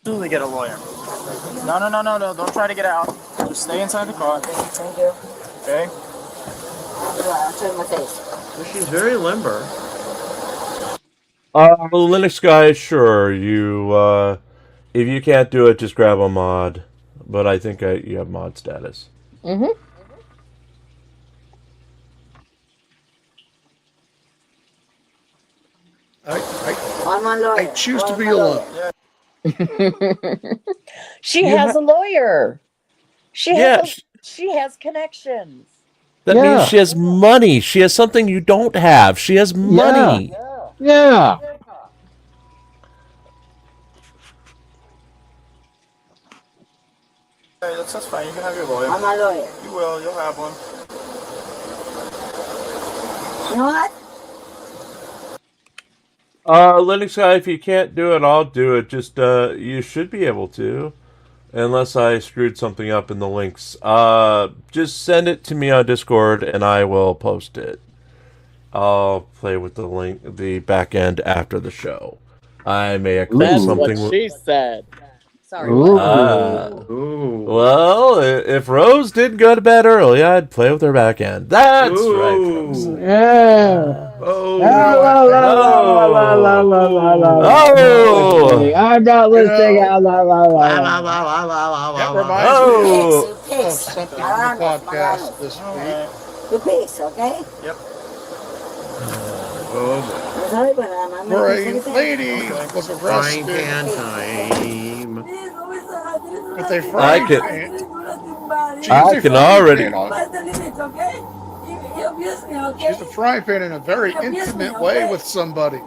Absolutely get a lawyer. No. Don't try to get out. Just stay inside the car. Thank you. Okay? I'll turn my face. She's very limber. Linux guy, sure. You, if you can't do it, just grab a mod. But I think you have mod status. Mm-hmm. I choose to be alone. She has a lawyer. She has connections. That means she has money. She has something you don't have. She has money. Yeah. Hey, that's fine. You can have your lawyer. I'm a lawyer. You will. You'll have one. You know what? Linux guy, if you can't do it, I'll do it. Just, you should be able to. Unless I screwed something up in the links. Just send it to me on Discord and I will post it. I'll play with the link, the back end after the show. I may have clicked something. What she said. Sorry. Well, if Rose didn't go to bed early, I'd play with her back end. That's right, folks. Yeah. Oh. I'm not listening. That reminds me of something on the podcast this week. Two pigs, okay? Yep. I'm sorry, but I'm Where a lady was Frying arrested pan time. with a frying pan. She I used a can frying already. pan on- She used a frying pan in a very intimate way with somebody.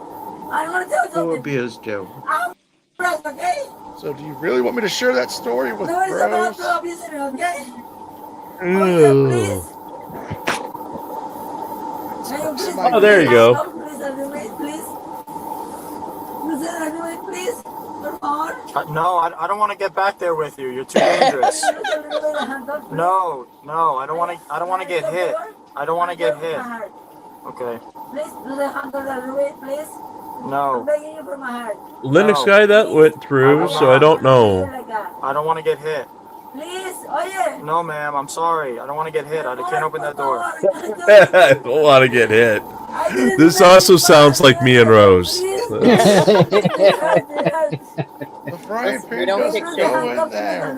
Who abused you? So do you really want me to share that story with Rose? Oh, there you go. No, I don't want to get back there with you. You're too dangerous. No, I don't want to get hit. I don't want to get hit. Okay. No. Linux guy, that went through, so I don't know. I don't want to get hit. Please, oye. No, ma'am. I'm sorry. I don't want to get hit. I can't open that door. I don't want to get hit. This also sounds like me and Rose. The frying pan doesn't go in there.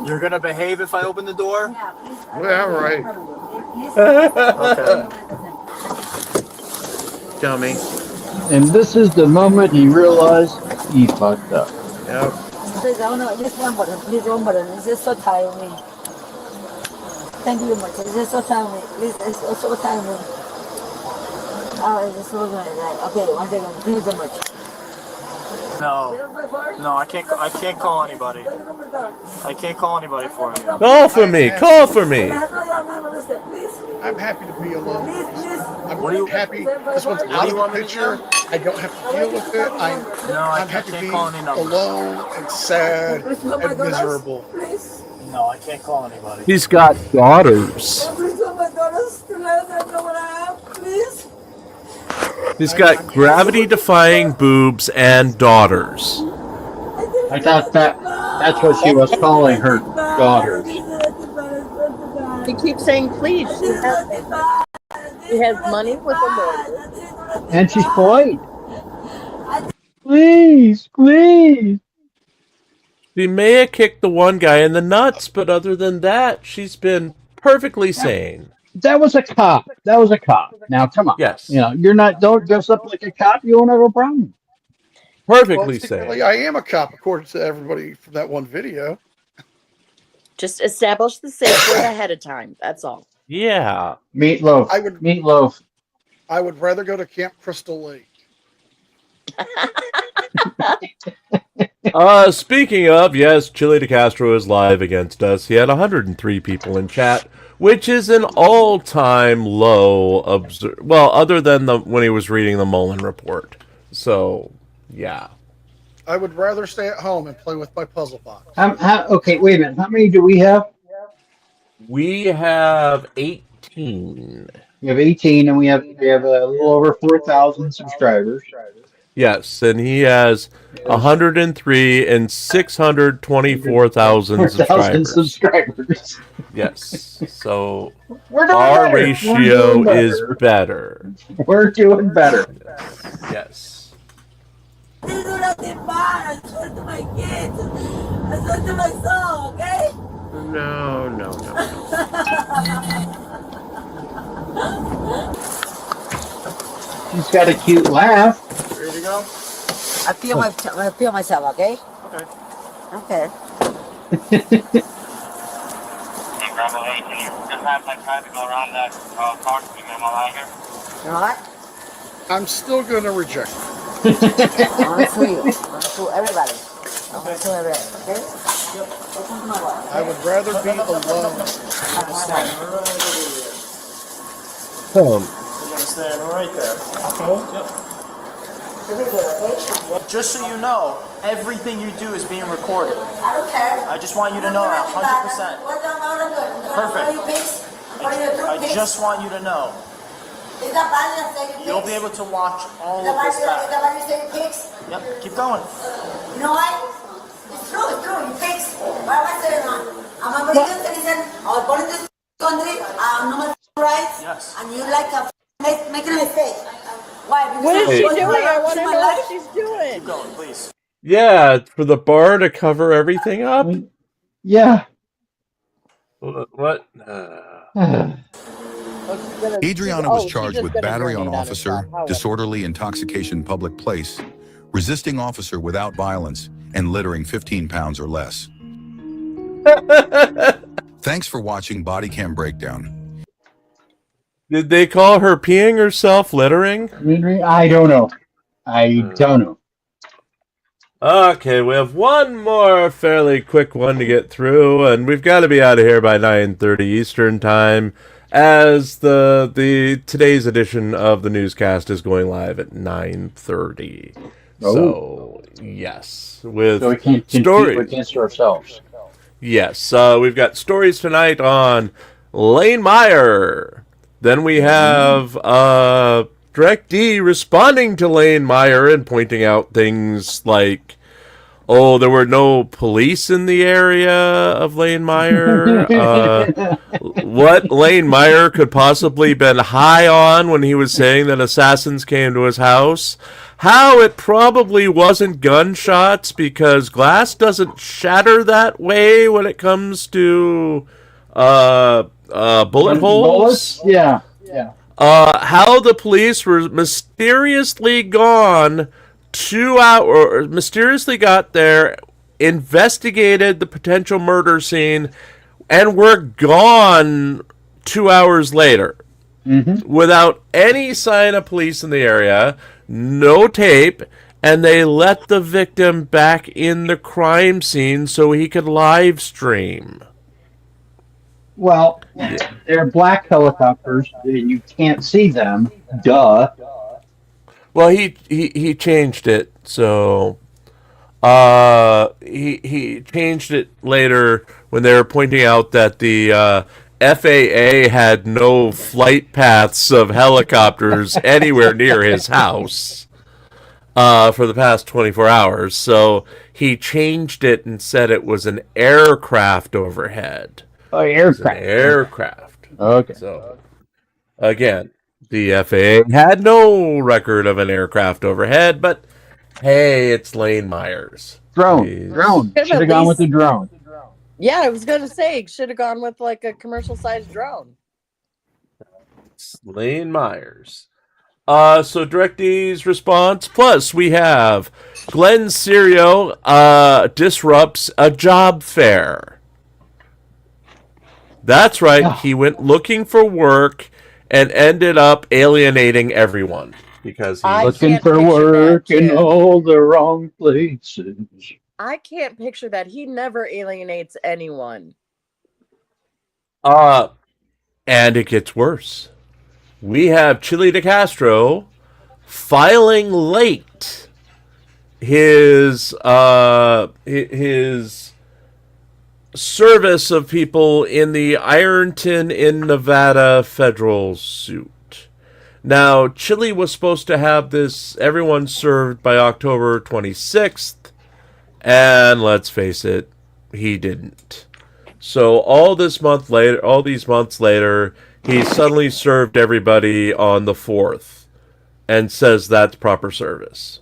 You're gonna behave if I open the door? Yeah, right. Okay. Dummy. And this is the moment he realized he fucked up. Yep. Please, I want to just one button. Please, one button. It's just so tiring me. Thank you very much. It's just so tiring me. Please, it's so tiring me. Oh, it's just so good. Okay, one second. Thank you so much. No, I can't call anybody. I can't call anybody for you. Call for me. Call for me. I'm happy to be alone. I'm What do you- happy this one's out of the picture. I don't have to deal with it. I'm happy to can't be call any numbers. alone and sad and miserable. No, I can't call anybody. He's got daughters. Please. He's got gravity-defying boobs and daughters. I thought that's what she was calling her daughters. He keeps saying, please. She has money with a lawyer. And she's polite. Please, please. She may have kicked the one guy in the nuts, but other than that, she's been perfectly sane. That was a cop. That was a cop. Now, come on. Yes. You know, don't dress up like a cop. You won't have a problem. Perfectly sane. I am a cop, according to everybody from that one video. Just establish the safe word ahead of time. That's all. Yeah. Meatloaf. Meatloaf. I would rather go to Camp Crystal Lake. Speaking of, yes, Chili DeCastro is live against us. He had 103 people in chat, which is an all-time low. Well, other than when he was reading the Mullen report. So, yeah. I would rather stay at home and play with my puzzle box. Okay, wait a minute. How many do we have? We have 18. We have 18, and we have a little over 4,000 subscribers. Yes, and he has 103 and 624,000 subscribers. Yes, so our ratio is better. We're doing better. Yes. I swear to my kids. I swear to my soul, okay? No. She's got a cute laugh. Ready to go? I feel myself, okay? Okay. Okay. Hey, Bravo 8, can you just have my try to go around that park to get my line here? You know what? I'm still going to reject it. I want to sue you. I want to sue everybody. I want to sue everybody, okay? I would rather be alone. You're gonna stand right there. Okay. Yep. Just so you know, everything you do is being recorded. I don't care. I just want you to know that 100%. Perfect. I just want you to know. You'll be able to watch all of this back. Yep, keep going. You know what? It's true, you pigs. What am I saying now? I'm a American citizen. I was born in this country. I have no rights. Yes. And you like making a mistake. Why? Because What is she I'm doing? I want to my know life. what she's doing. Keep going, please. Yeah, for the bar to cover everything up? Yeah. What? Adriana was charged with battery on officer, disorderly intoxication public place, resisting officer without violence, and littering 15 pounds or less. Thanks for watching Body Cam Breakdown. Did they call her peeing herself littering? I don't know. I don't know. Okay, we have one more fairly quick one to get through, and we've got to be out of here by 9:30 Eastern Time, as today's edition of the newscast is going live at 9:30. Oh. So, yes, with So we can't compete against ourselves. Yes, we've got stories tonight on Lane Meyer. Then we have Direct D responding to Lane Meyer and pointing out things like, oh, there were no police in the area of Lane Meyer. What Lane Meyer could possibly been high on when he was saying that assassins came to his house. How it probably wasn't gunshots, because glass doesn't shatter that way when it comes to bullet holes. Bullets? Yeah. How the police were mysteriously gone 2 hours, mysteriously got there, investigated the potential murder scene, and were gone 2 hours later. Without any sign of police in the area, no tape, and they let the victim back in the crime scene so he could live stream. Well, they're black helicopters, and you can't see them. Duh. Well, he changed it, so he changed it later when they were pointing out that the FAA had no flight paths of helicopters anywhere near his house for the past 24 hours. So he changed it and said it was an aircraft overhead. Oh, aircraft. Aircraft. Okay. So, again, the FAA had no record of an aircraft overhead, but hey, it's Lane Myers. Drone. Should have gone with the drone. Yeah, I was going to say, should have gone with like a commercial-sized drone. It's Lane Myers. So DirectD's response. Plus, we have Glenn Serio disrupts a job fair. That's right. He went looking for work and ended up alienating everyone because he's looking for work in all the wrong places. I can't picture that. He never alienates anyone. And it gets worse. We have Chili De Castro filing late his service of people in the Ironton in Nevada federal suit. Now, Chili was supposed to have everyone served by October 26th, and let's face it, he didn't. So all these months later, he suddenly served everybody on the 4th and says that's proper service.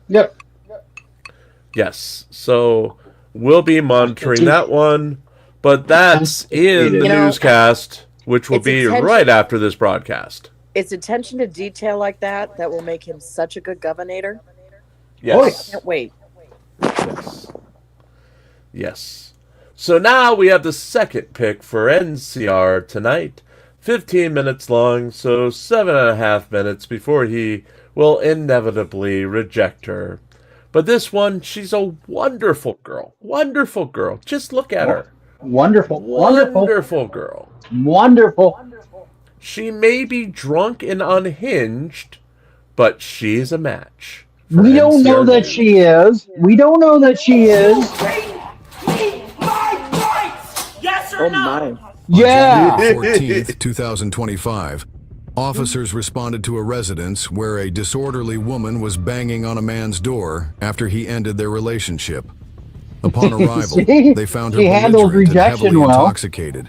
Yep. Yes. So we'll be monitoring that one, but that's in the newscast, which will be right after this broadcast. It's attention to detail like that will make him such a good governor. Yes. I can't wait. Yes. So now we have the second pick for NCR tonight. 15 minutes long, so 7.5 minutes before he will inevitably reject her. But this one, she's a wonderful girl. Wonderful girl. Just look at her. Wonderful. Wonderful girl. Wonderful. She may be drunk and unhinged, but she's a match. We don't know that she is. We don't know that she is. Yes or no? Yeah. On January 14th, 2025, officers responded to a residence where a disorderly woman was banging on a man's door after he ended their relationship. Upon arrival, they found her belligerent and heavily intoxicated.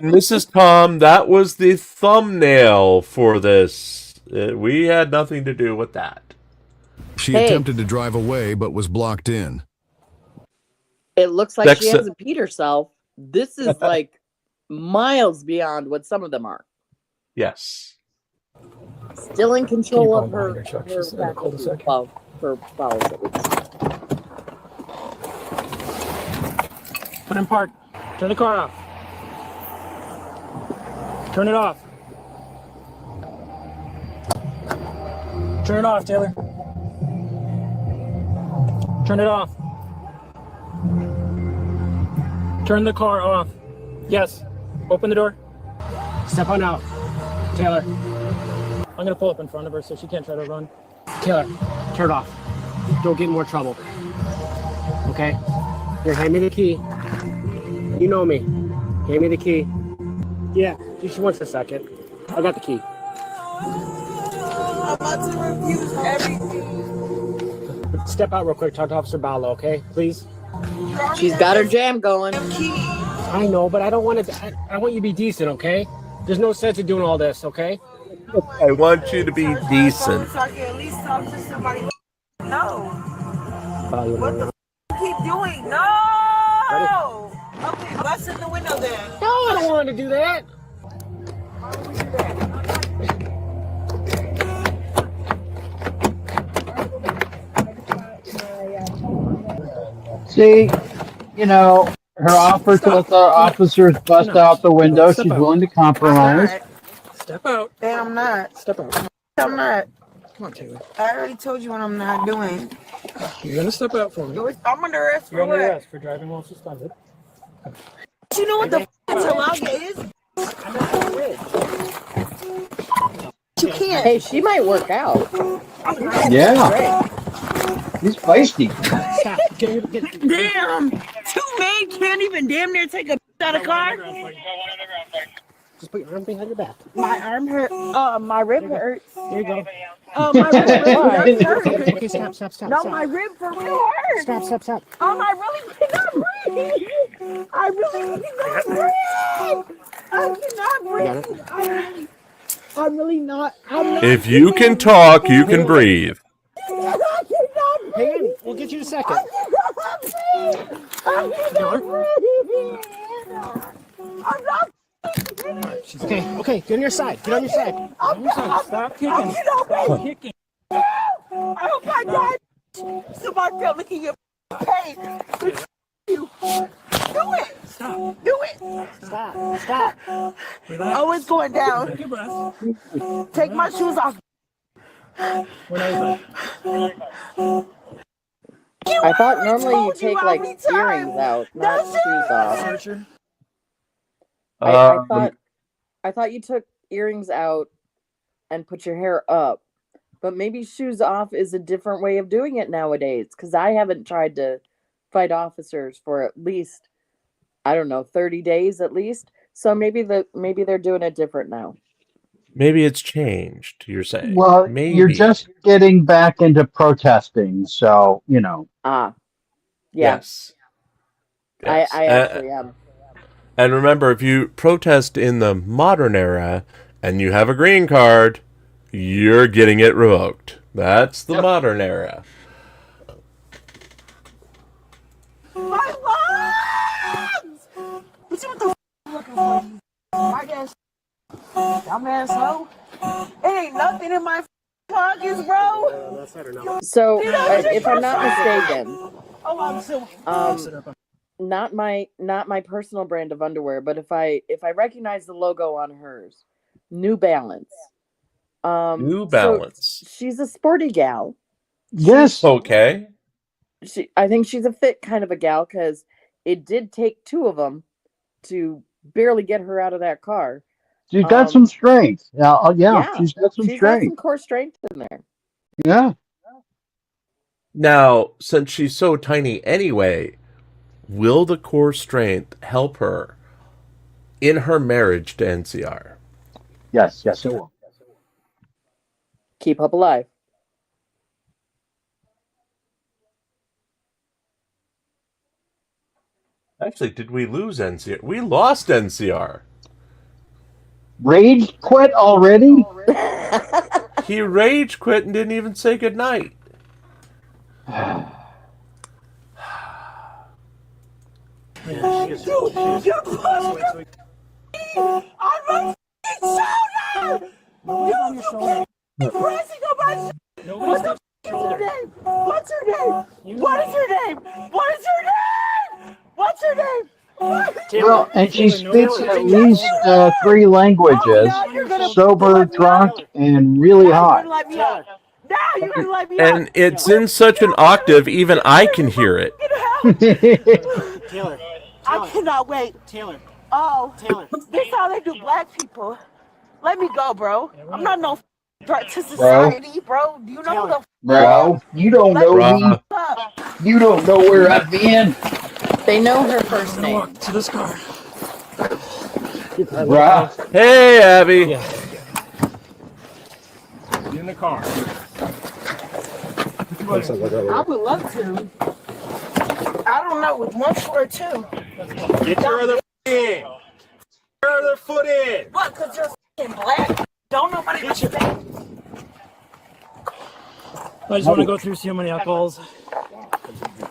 Mrs. Tom, that was the thumbnail for this. We had nothing to do with that. She attempted to drive away, but was blocked in. It looks like she hasn't peed herself. This is like miles beyond what some of them are. Yes. Still in control of her bowels. Put in park. Turn the car off. Turn it off. Turn it off, Taylor. Turn it off. Turn the car off. Yes. Open the door. Step on out. Taylor. I'm going to pull up in front of her so she can't try to run. Taylor, turn it off. Don't get in more trouble. Okay? Here, hand me the key. You know me. Hand me the key. Yeah, she wants a second. I got the key. I'm about to refuse everything. Step out real quick. Talk to Officer Bala, okay? Please. She's got her jam going. I know, but I don't want to. I want you to be decent, okay? There's no sense in doing all this, okay? I want you to be decent. So I can at least talk to somebody. No. What the keep doing? No. Okay, bust in the window then. No, I don't want to do that. See, you know, her offer to let the officers bust out the window, she's willing to compromise. Step out. Hey, I'm not. Step out. I'm not. Come on, Taylor. I already told you what I'm not doing. You're going to step out for me. I'm under arrest for You're under what? arrest for driving while suspended. You know what the Talaga is? You can't. Hey, she might work out. Yeah. He's feisty. Damn. 2 men can't even damn near take a Got a car? Just put your arm behind your back. My arm hurt. My rib hurts. There you go. My rib really hurts. Okay, stop. No, my rib for real hurts. Stop. I really cannot breathe. I really cannot breathe. I cannot breathe. I'm really not. If you can talk, you can breathe. I cannot breathe. Hang on, we'll get you in a second. I cannot breathe. I'm not. Okay, get on your side. Stop kicking. Stop kicking. Oh my God. Somebody felt like your pain. You. Do it. Stop. Do it. Stop. Oh, it's going down. Take your breath. Take my shoes off. I thought normally you take like earrings out, not shoes off. I thought you took earrings out and put your hair up, but maybe shoes off is a different way of doing it nowadays. Because I haven't tried to fight officers for at least, I don't know, 30 days at least. So maybe they're doing it different now. Maybe it's changed, you're saying. Well, maybe. you're just getting back into protesting, so, you know. Yeah. Yes. I actually am. And remember, if you protest in the modern era and you have a green card, you're getting it revoked. That's the modern era. My lungs! What the f looking for? I guess. Dumbass hoe. It ain't nothing in my pockets, bro. So, if I'm not mistaken, Oh, I'm so. not my personal brand of underwear, but if I recognize the logo on hers, New Balance. New Balance. So she's a sporty gal. Yes. Okay. I think she's a fit kind of a gal because it did take two of them to barely get her out of that car. She's got some strength. Yeah, she's got some she's strength. got some core strength in there. Yeah. Now, since she's so tiny anyway, will the core strength help her in her marriage to NCR? Yes, it will. Keep Hope alive. Actually, did we lose NCR? We lost NCR. Rage quit already? He rage quit and didn't even say goodnight. You busted. On my shoulder. On your shoulder. You pressing on my shoulder. Nobody's on your shoulder. What's her name? What is her name? What is her name? What's her name? Well, and she speaks at least 3 languages: sober, drunk, and really hot. Now you're gonna let me And it's in such an octave, even I can hear it. Taylor. I cannot wait. Taylor. Oh, this is how they do black people. Let me go, bro. I'm not no threat to society, bro. Do you know who the Bro, you don't know me. You don't know where I've been. They know her first name. Walk to this car. Bruh. Hey, Abby. Get in the car. I would love to. I don't know, with 1, 4, or 2. Get your other in. Your other foot in. What? Because you're f***ing black? Don't nobody understand. I just want to go through see how many alcohols.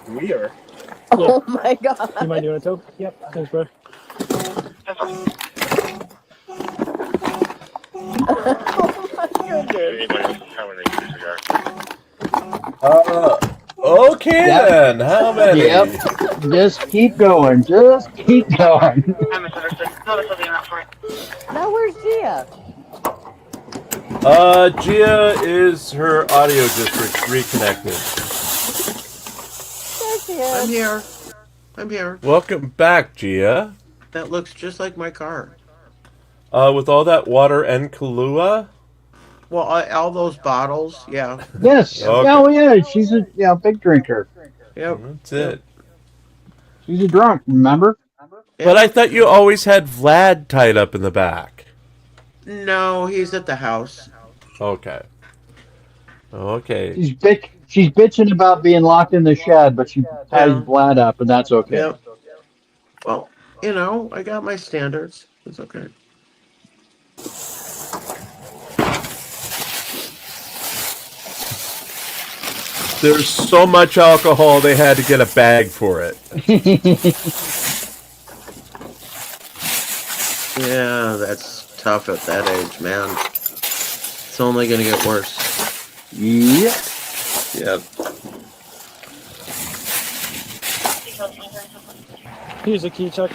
We are. Oh my God. You mind doing it, Tobe? Yep. Thanks, bro. Okay then. How many? Yep. Just keep going. Just keep going. Now where's Gia? Gia is her audio just reconnected. There she is. I'm here. Welcome back, Gia. That looks just like my car. With all that water and Kahlua? Well, all those bottles, yeah. Yes. Okay. Oh, yeah. She's a big drinker. Yep. That's it. She's a drunk, remember? But I thought you always had Vlad tied up in the back. No, he's at the house. Okay. Okay. She's bitching about being locked in the shed, but she ties Vlad up, and that's okay. Yep. Well, you know, I got my standards. It's okay. There's so much alcohol they had to get a bag for it. Yeah, that's tough at that age, man. It's only gonna get worse. Yep. Yep. Here's a key, Chuck.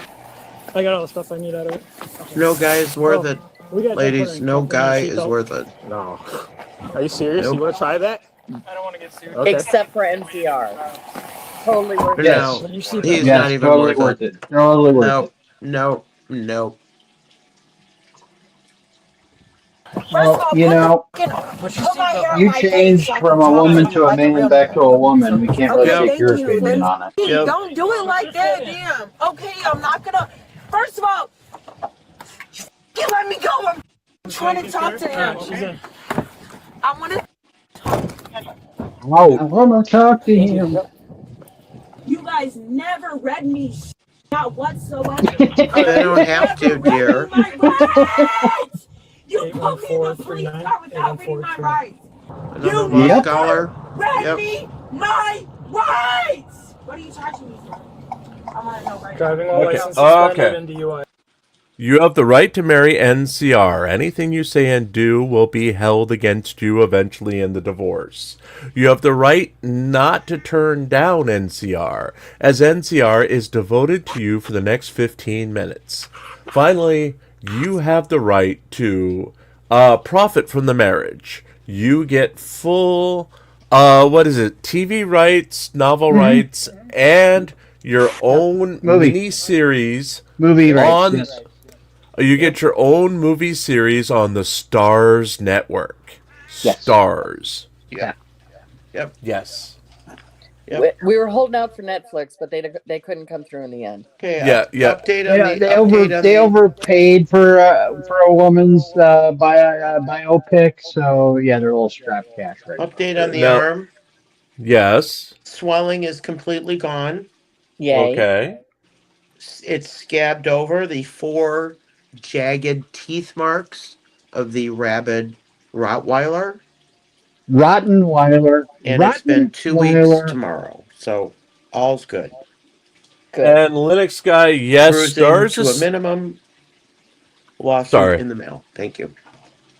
I got all the stuff I need out of it. No guy is worth it. Ladies, no guy is seatbelt. worth it. No. Are you serious? Nope. You want to try that? I don't want to get serious. Okay. Except for NCR. Totally worth it. No, he's not even totally worth it. Totally worth No, it. no, no. Well, you know, you changed from a woman to a man back to a woman. We can't really take your opinion on it. Hey, don't do it like that, damn. Okay, I'm not gonna. First of all, you let me go. I'm trying to talk to him. I want to. Oh, I want to talk to him. You guys never read me not whatsoever. They don't have to, dear. You put me in the police car without reading my rights. Another rough scholar. Read me my rights. What are you charging me for? I want to know right Driving now. while license suspended and DUI. You have the right to marry NCR. Anything you say and do will be held against you eventually in the divorce. You have the right not to turn down NCR, as NCR is devoted to you for the next 15 minutes. Finally, you have the right to profit from the marriage. You get full, TV rights, novel rights, and your own mini-series movie rights, yes. You get your own movie series on the Stars Network. Yes. Stars. Yeah. Yep. Yes. Yep. We were holding out for Netflix, but they couldn't come through in the end. Okay. Update on they overpaid for a woman's biopic, so yeah, they're a little strapped cash right now. Update on the arm. Yes. Swelling is completely gone. Yay. Okay. It's scabbed over the 4 jagged teeth marks of the rabid Rottweiler. Rottenweiler. And it's been 2 weeks tomorrow. So all's good. And Linux guy, yes, Cruising Stars to is a minimum. Lawsuit in the mail. Thank you.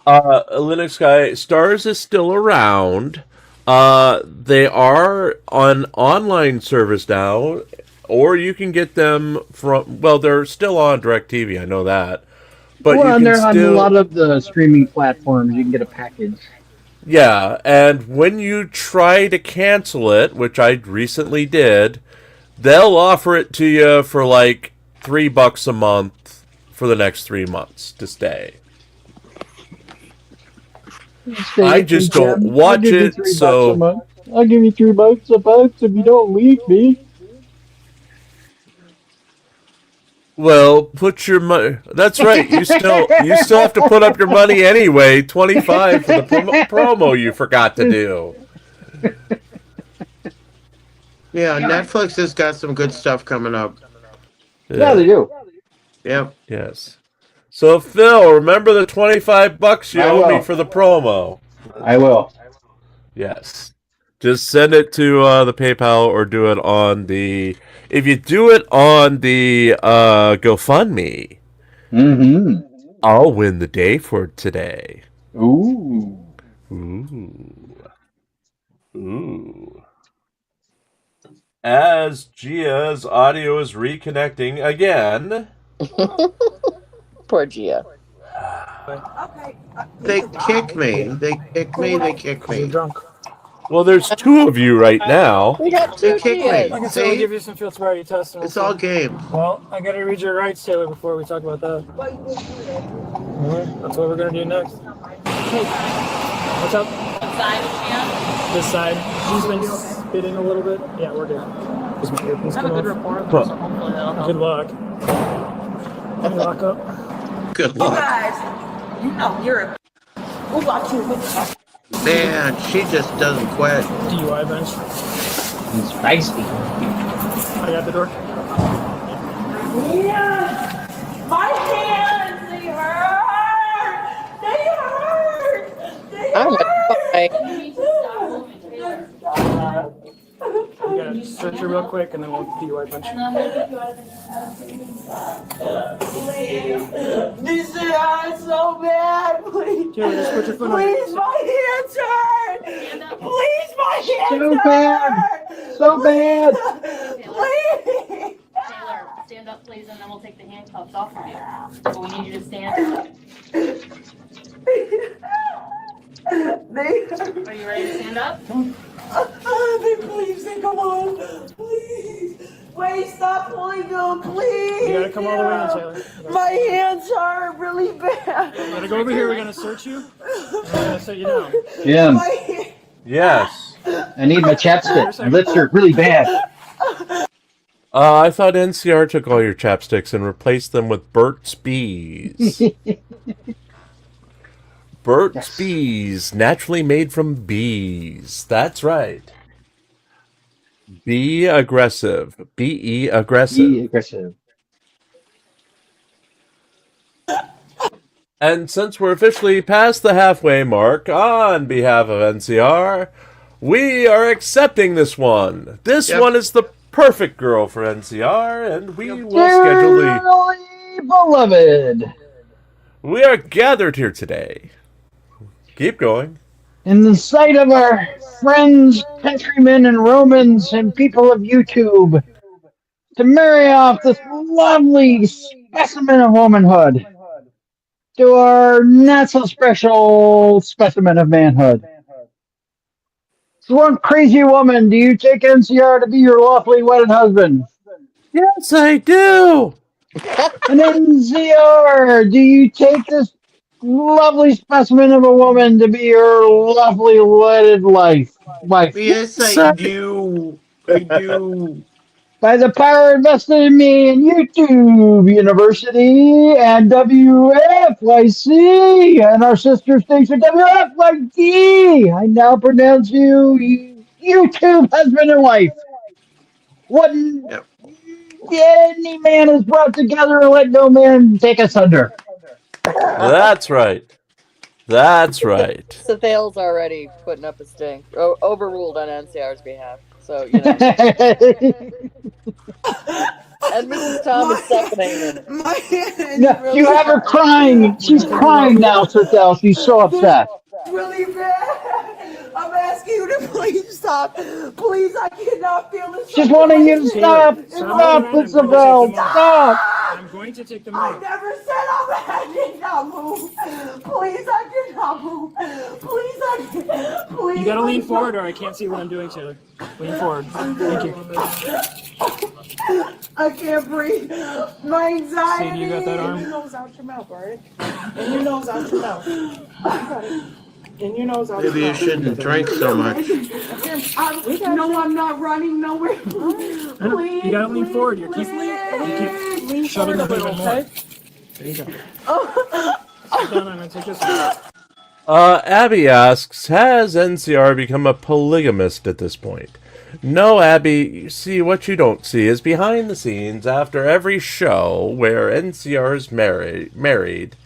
Linux guy, Stars is still around. They are on online service now, or you can get them from. Well, they're still on DirecTV. I know that, but well, you can they're still, on a lot of the streaming platforms. You can get a package. Yeah, and when you try to cancel it, which I recently did, they'll offer it to you for like $3 a month for the next 3 months to stay. I just don't watch it, so I'll give you $3 a month if you don't leave me. well, put your money. That's right. You still have to put up your money anyway. $25 for the promo you forgot to do. Yeah, Netflix has got some good stuff coming up. Yeah, they do. Yep. Yes. So Phil, remember the $25 you owe me for the promo. I will. Yes. Just send it to the PayPal or do it on the. If you do it on the GoFundMe, I'll win the day for today. Ooh. As Gia's audio is reconnecting again. Poor Gia. They kick me. They kick me. They kick me. Drunk. Well, there's 2 of you right now. We got 2 kick me. I can still give you some field sobriety tests. It's all game. Well, I gotta read your rights, Taylor, before we talk about that. Alright, that's what we're gonna do next. What's up? What side is she on? This side. She's been spitting a little bit. Yeah, we're good. Does my earpiece come off? Good luck. Lock up. Good You luck. guys, you know you're a. We'll watch you with that. Man, she just doesn't quit. DUI bench. He's feisty. I got the door. Yeah. My hands, they hurt. They hurt. They hurt. You gotta search it real quick and then we'll DUI bench. This hurts so bad. Please. Taylor, just put your foot on it. Please, my hands hurt. Please, my hands So bad. So bad. Please. Taylor, stand up, please, and then we'll take the handcuffs off of you. But we need you to stand up. Are you ready to stand up? Please, come on. Please. Wait, stop pulling them, please. You gotta come all the way in, Taylor. My hands hurt really bad. Gotta go over here. We're gonna search you. And we're gonna set you down. Jim, Yes. I need my chapstick. My lips hurt really bad. I thought NCR took all your chapsticks and replaced them with Burt's Bees. Burt's Bees, naturally made from bees. That's right. Be aggressive. Be aggressive. Be aggressive. And since we're officially past the halfway mark, on behalf of NCR, we are accepting this one. This one is the perfect girl for NCR, and we will schedule the... Dearly beloved. We are gathered here today. Keep going. In the sight of our friends, countrymen, and Romans, and people of YouTube, to marry off this lovely specimen of womanhood to our not so special specimen of manhood. So one crazy woman, do you take NCR to be your lawfully wedded husband? Yes, I do. And NCR, do you take this lovely specimen of a woman to be your lawfully wedded wife? Yes, I do. I do. By the power invested in me in YouTube University and WFYC and our sister station WFYD, I now pronounce you YouTube husband and wife. What any man is brought together, and let no man take asunder. That's right. That's right. Sathale's already putting up a stink. Overruled on NCR's behalf. So, you know. And Mrs. Tom is seconding it. No, you have her crying. She's crying now, Sathale. She's so upset. Really bad. I'm asking you to please stop. Please, I cannot feel this. Just wanting you to stop. Stop, Isabel. Stop. I'm going to take them I out. never said I cannot move. Please, I cannot move. Please, I can't. Please. You gotta lean forward or I can't see what I'm doing, Taylor. Lean forward. Thank you. I can't breathe. My anxiety. See, you got that arm? In your nose, out your mouth, alright? In your nose, out your mouth. In your nose, out your mouth. Maybe you shouldn't drink so much. No, I'm not running nowhere. Please, You gotta lean forward. You keep shutting the hood more. There you go. Sit down, I'm gonna take this one. Abby asks, has NCR become a polygamist at this point? No, Abby, you see, what you don't see is behind the scenes, after every show where NCR is married,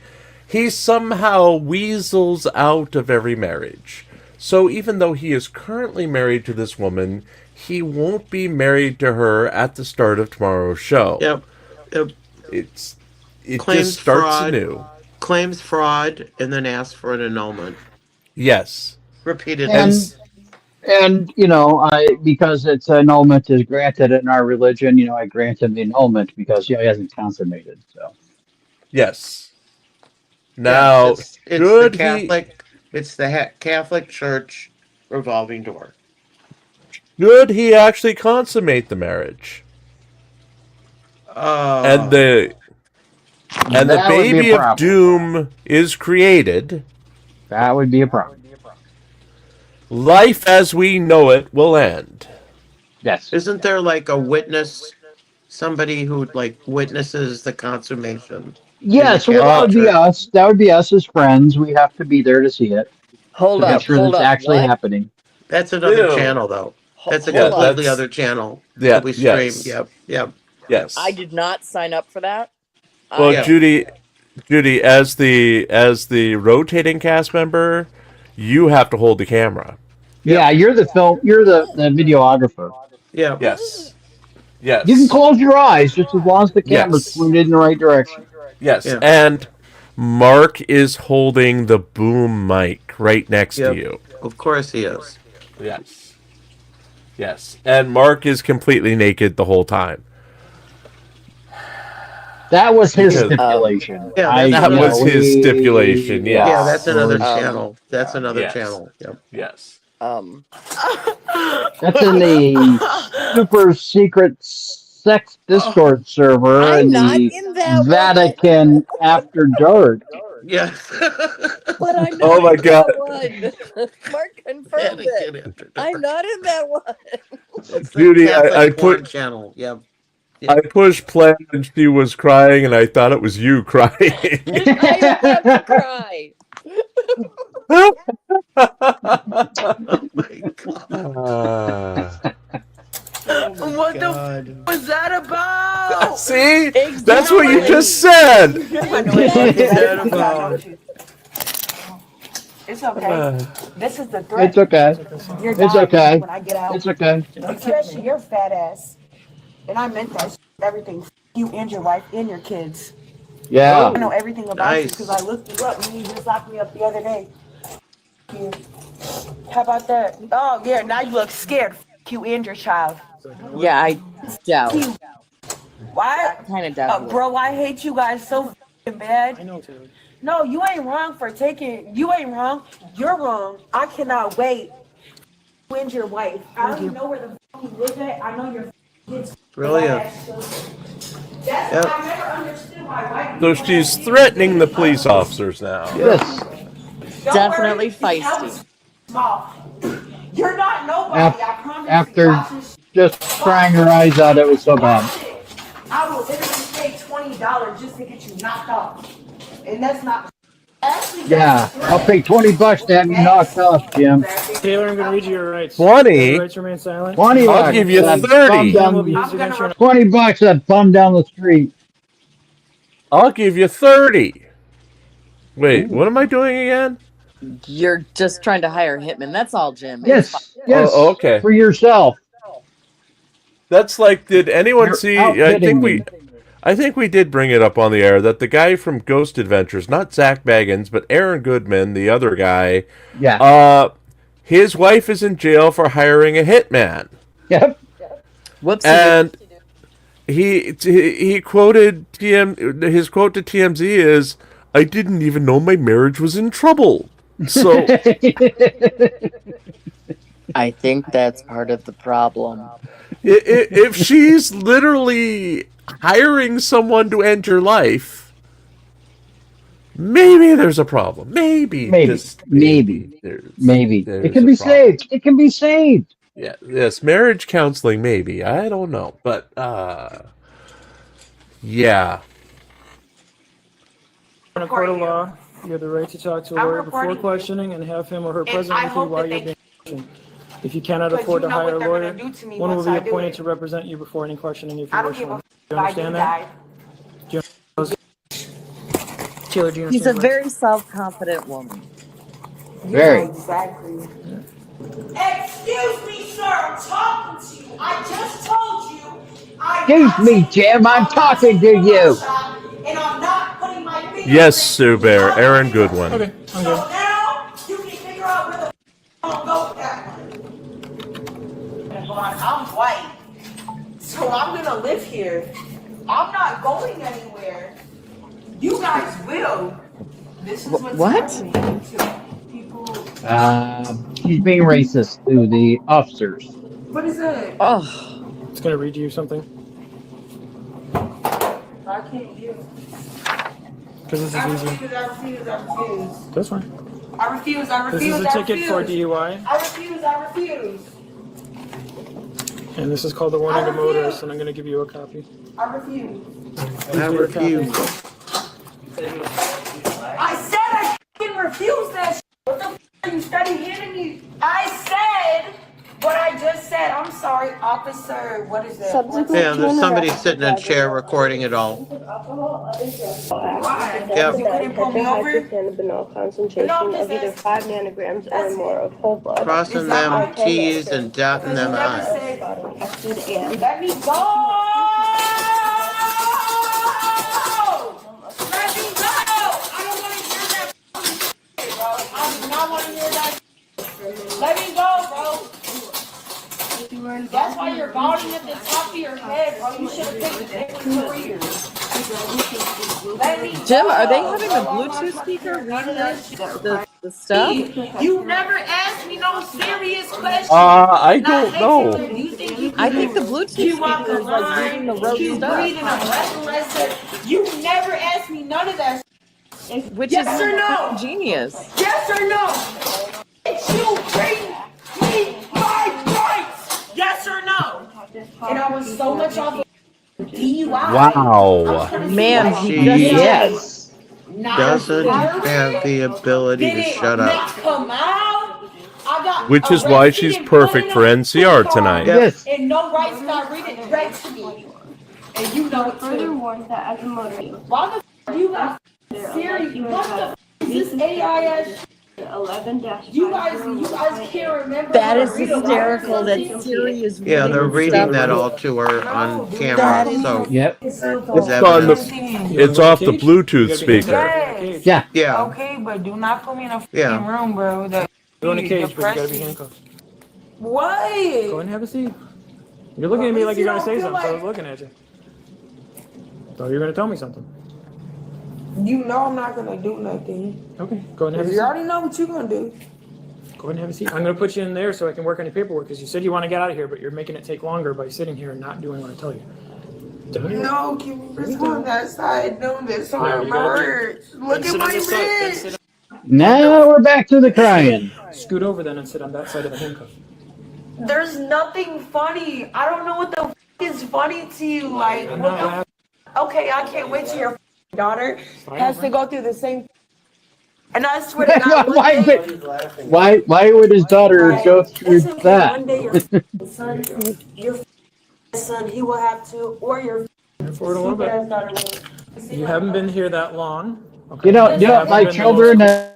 he somehow weasels out of every marriage. So even though he is currently married to this woman, he won't be married to her at the start of tomorrow's show. Yep. It Claims just starts fraud, anew. Claims fraud, and then asks for an annulment. Yes. Repeatedly. And you know, because it's annulment is granted in our religion, you know, I grant him the annulment because he hasn't consummated. So yes. Now, it's the Catholic. It's the Catholic Church revolving door. Should he actually consummate the marriage? And the baby of doom is created. That would be a problem. Life as we know it will end. Yes. Isn't there like a witness somebody who like witnesses the consummation. Yes, well, that would be us. That would be us as friends. We have to be there to see it. Hold to up, make sure hold that's up. actually What? happening. That's another Ew. channel, though. That's a Hold completely up. other channel Yeah, that we stream. yes. Yep. Yes. I did not sign up for that. Well, I- Judy, as the rotating cast member, you have to hold the camera. Yeah, you're the videographer. Yeah. Yes. Yes. You can close your eyes just as long as the camera's Yes. pointed in the right direction. Yes, Yeah. and Mark is holding the boom mic right next Yep. to you. Of course he is. Yes. Yes, and Mark is completely naked the whole time. That was his Because- stipulation. Yeah, That was his stipulation. Yes. Yeah, that's another Um, channel. That's another yes. channel. Yep. Yes. That's in the super secret sex Discord server I'm in not the in that Vatican After Dark. Yeah. But I'm not Oh my in God. that one. Mark confirmed it. I'm not in that one. It's the Judy, Catholic I porn put channel. Yep. I pushed play and she was crying, and I thought it was you crying. I am about to cry. Oh my God. What the was that about? See, that's what you just said. It's okay. This is the threat. It's okay. You're It's dying okay. when I get out. It's okay. Especially your fat ass. And I meant that. Everything. You and your wife and your kids. Yeah. I know everything about you Nice. because I looked you up and you just locked me up the other day. You. How about that? Oh yeah, now you look scared. You and your child. Yeah, I doubt. Why? Kind of doubt. it. Bro, I hate you guys so bad. I know, Taylor. No, you ain't wrong for taking. You ain't wrong. You're wrong. I cannot wait. You and your wife. I don't even know where the fuck you live at. I know your kids. Brilliant. That's Yep. I never understood why white So she's threatening the police officers now. Yes. Don't Definitely worry, the hell feisty. is small. You're not nobody. I promise. After you. Watch this just crying her eyes out, it was so bad. shit. I will literally pay $20 just to get you knocked off, and that's not. Actually, Yeah, I'll pay $20 to have you knocked off, Jim. Taylor, I'm going to read you your rights. 20? Your rights remain silent. 20 I'll bucks. give you that 30. bum Will be down- used against your 20 bucks that bum down the street. I'll give you 30. Wait, what am I doing again? You're just trying to hire a hitman. That's all, Jim. It's Yes, yes. Oh, okay. For yourself. That's like, did anyone You're see? outbidding me. I think we did bring it up on the air that the guy from Ghost Adventures, not Zach Baggins, but Aaron Goodman, the other guy, Yeah. his wife is in jail for hiring a hitman. Yep. Whoops. And he quoted his quote to TMZ is, "I didn't even know my marriage was in trouble." So I think that's part of the problem. if she's literally hiring someone to end your life, maybe there's a problem. Maybe. Maybe. Just Maybe. there's It can a be problem. saved. It can be saved. Yeah, yes, marriage counseling, maybe. I don't know. But, yeah. In a court of law, you have the right to talk to a lawyer before questioning and have him or her present with you while you're being questioned. If you cannot afford to hire a lawyer, one will be appointed to represent you before any questioning if you wish one. Do you understand that? Taylor, do you understand? He's a that? very self-confident woman. Very. Exactly. Excuse me, sir. I'm talking to you. I just told you. Excuse me, Jim. I'm talking to you. And I'm not putting my finger. Yes, Sue Bear. Aaron Goodwin. Okay, I'm So good. now you can figure out where the I'm going with that one. I'm white, so I'm gonna live here. I'm not going anywhere. You guys will. This is what's What? happening to people. He's being racist to the officers. What is it? Oh, It's going to read you something. I can't hear. Because this is I easy. refuse. I refuse. I refuse. That's fine. I refuse. I This refuse. is a I ticket for refuse. DUI. I refuse. I refuse. And this is called the warning to motorists, and I'm going to give you a copy. I refuse. I refuse. I said I fucking refuse that shit. What the f are you studying hitting me? I said what I just said. I'm sorry, officer. What is that? Yeah, there's somebody sitting in a chair recording it all. Yeah. You couldn't pull me over? Concentration of either 5 nanograms or more of whole blood. Crossing them T's and dotting them I's. Let me go! Let me go! I don't want to hear that shit, bro. I do not want to hear that shit. Let me go, bro. That's why you're balding at the top of your head, bro. You should have picked a different career. Let me Jim, go. are they having a Bluetooth speaker reading the stuff? You never asked me no serious questions. I don't know. I think the Bluetooth speaker is like reading the road stuff. You never asked me none of that. Which yes is or no? Genius. Yes or no? Did you bring me my rights? Yes or no? And I was so much off of DUI. Wow. Man, She doesn't have the ability to shut up. Come out. I got Which is why she's perfect for NCR tonight. Yes. And no rights got read to me. And you know it too. That as a motorist. Why the f you got Siri? What the f is this AIS? 11 You guys can't remember. That is hysterical that Siri is reading. Yeah, they're reading that all to her on camera. So Yep. It's off the Bluetooth speaker. Yeah. Yeah. Okay, but do not put me in a Yeah. room, bro. You're in a cage, but you gotta be handcuffed. What? Go ahead and have a seat. You're looking at me like you're gonna say something, so I was looking at you. Thought you were gonna tell me something. You know I'm not gonna do nothing. Okay, go ahead and have a You seat. already know what you're gonna do. Go ahead and have a seat. I'm gonna put you in there so I can work on your paperwork, because you said you want to get out of here, but you're making it take longer by sitting here and not doing what I tell you. No, can we just go on that side? No, this arm you gotta hurts. Look at my wrist. Now we're back to the crying. Scoot over then and sit on that side of the handcuff. There's nothing funny. I don't know what the f is funny to you. Like, I'm what not the laughing. okay, I can't wait till your daughter has to go through the same. And I swear to God, Why would his daughter go through that? one day son, your son, he will have to, or your Forward a little bit. daughter will. You haven't been here that long. Okay. You know, haven't my been the children. most-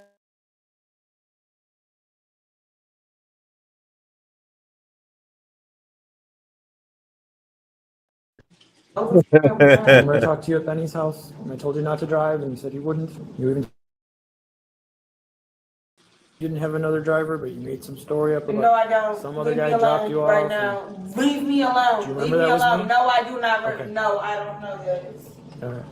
Remember I talked to you at Benny's house, and I told you not to drive, and you said you wouldn't. You even didn't have another driver, but you made some story up about No, I don't. some other Leave guy me dropped you alone right off. now. Leave me alone. Do you Leave remember me that was alone. me? No, I do not. Okay. No, I don't know this. All right.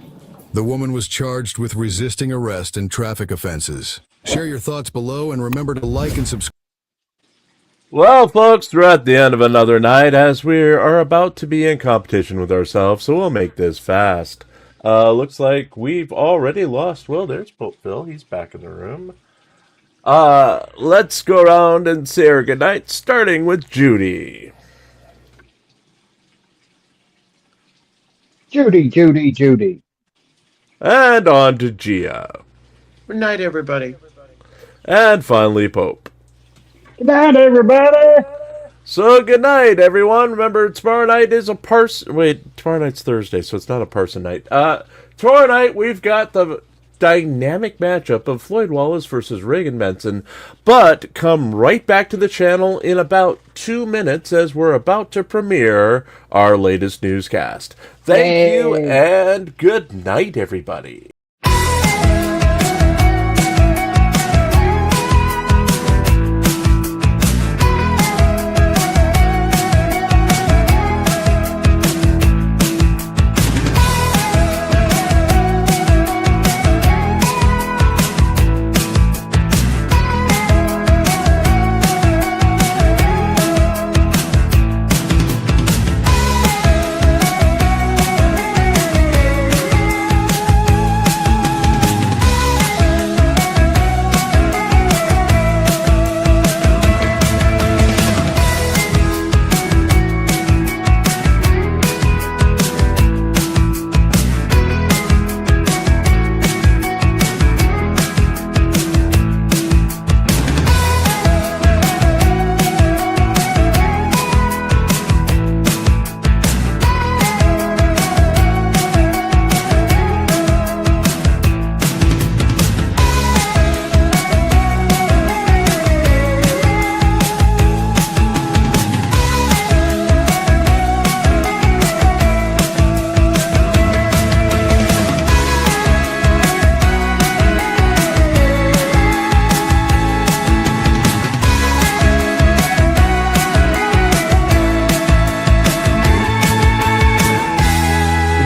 The woman was charged with resisting arrest and traffic offenses. Share your thoughts below and remember to like and subscribe. Well, folks, we're at the end of another night as we are about to be in competition with ourselves, so we'll make this fast. Looks like we've already lost. Well, there's Pope Phil. He's back in the room. Let's go around and say our goodnight, starting with Judy. Judy. And on to Gia. Good night, everybody. And finally, Pope. Good night, everybody. So, good night, everyone. Remember, tomorrow night is a parson... Wait, tomorrow night's Thursday, so it's not a parson night. Tomorrow night, we've got the dynamic matchup of Floyd Wallace versus Reagan Benson. But come right back to the channel in about 2 minutes as we're about to premiere our latest newscast. Thank you, and good night, everybody.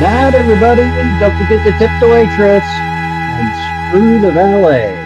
night, everybody. Don't forget to tip the waitress and screw the valet.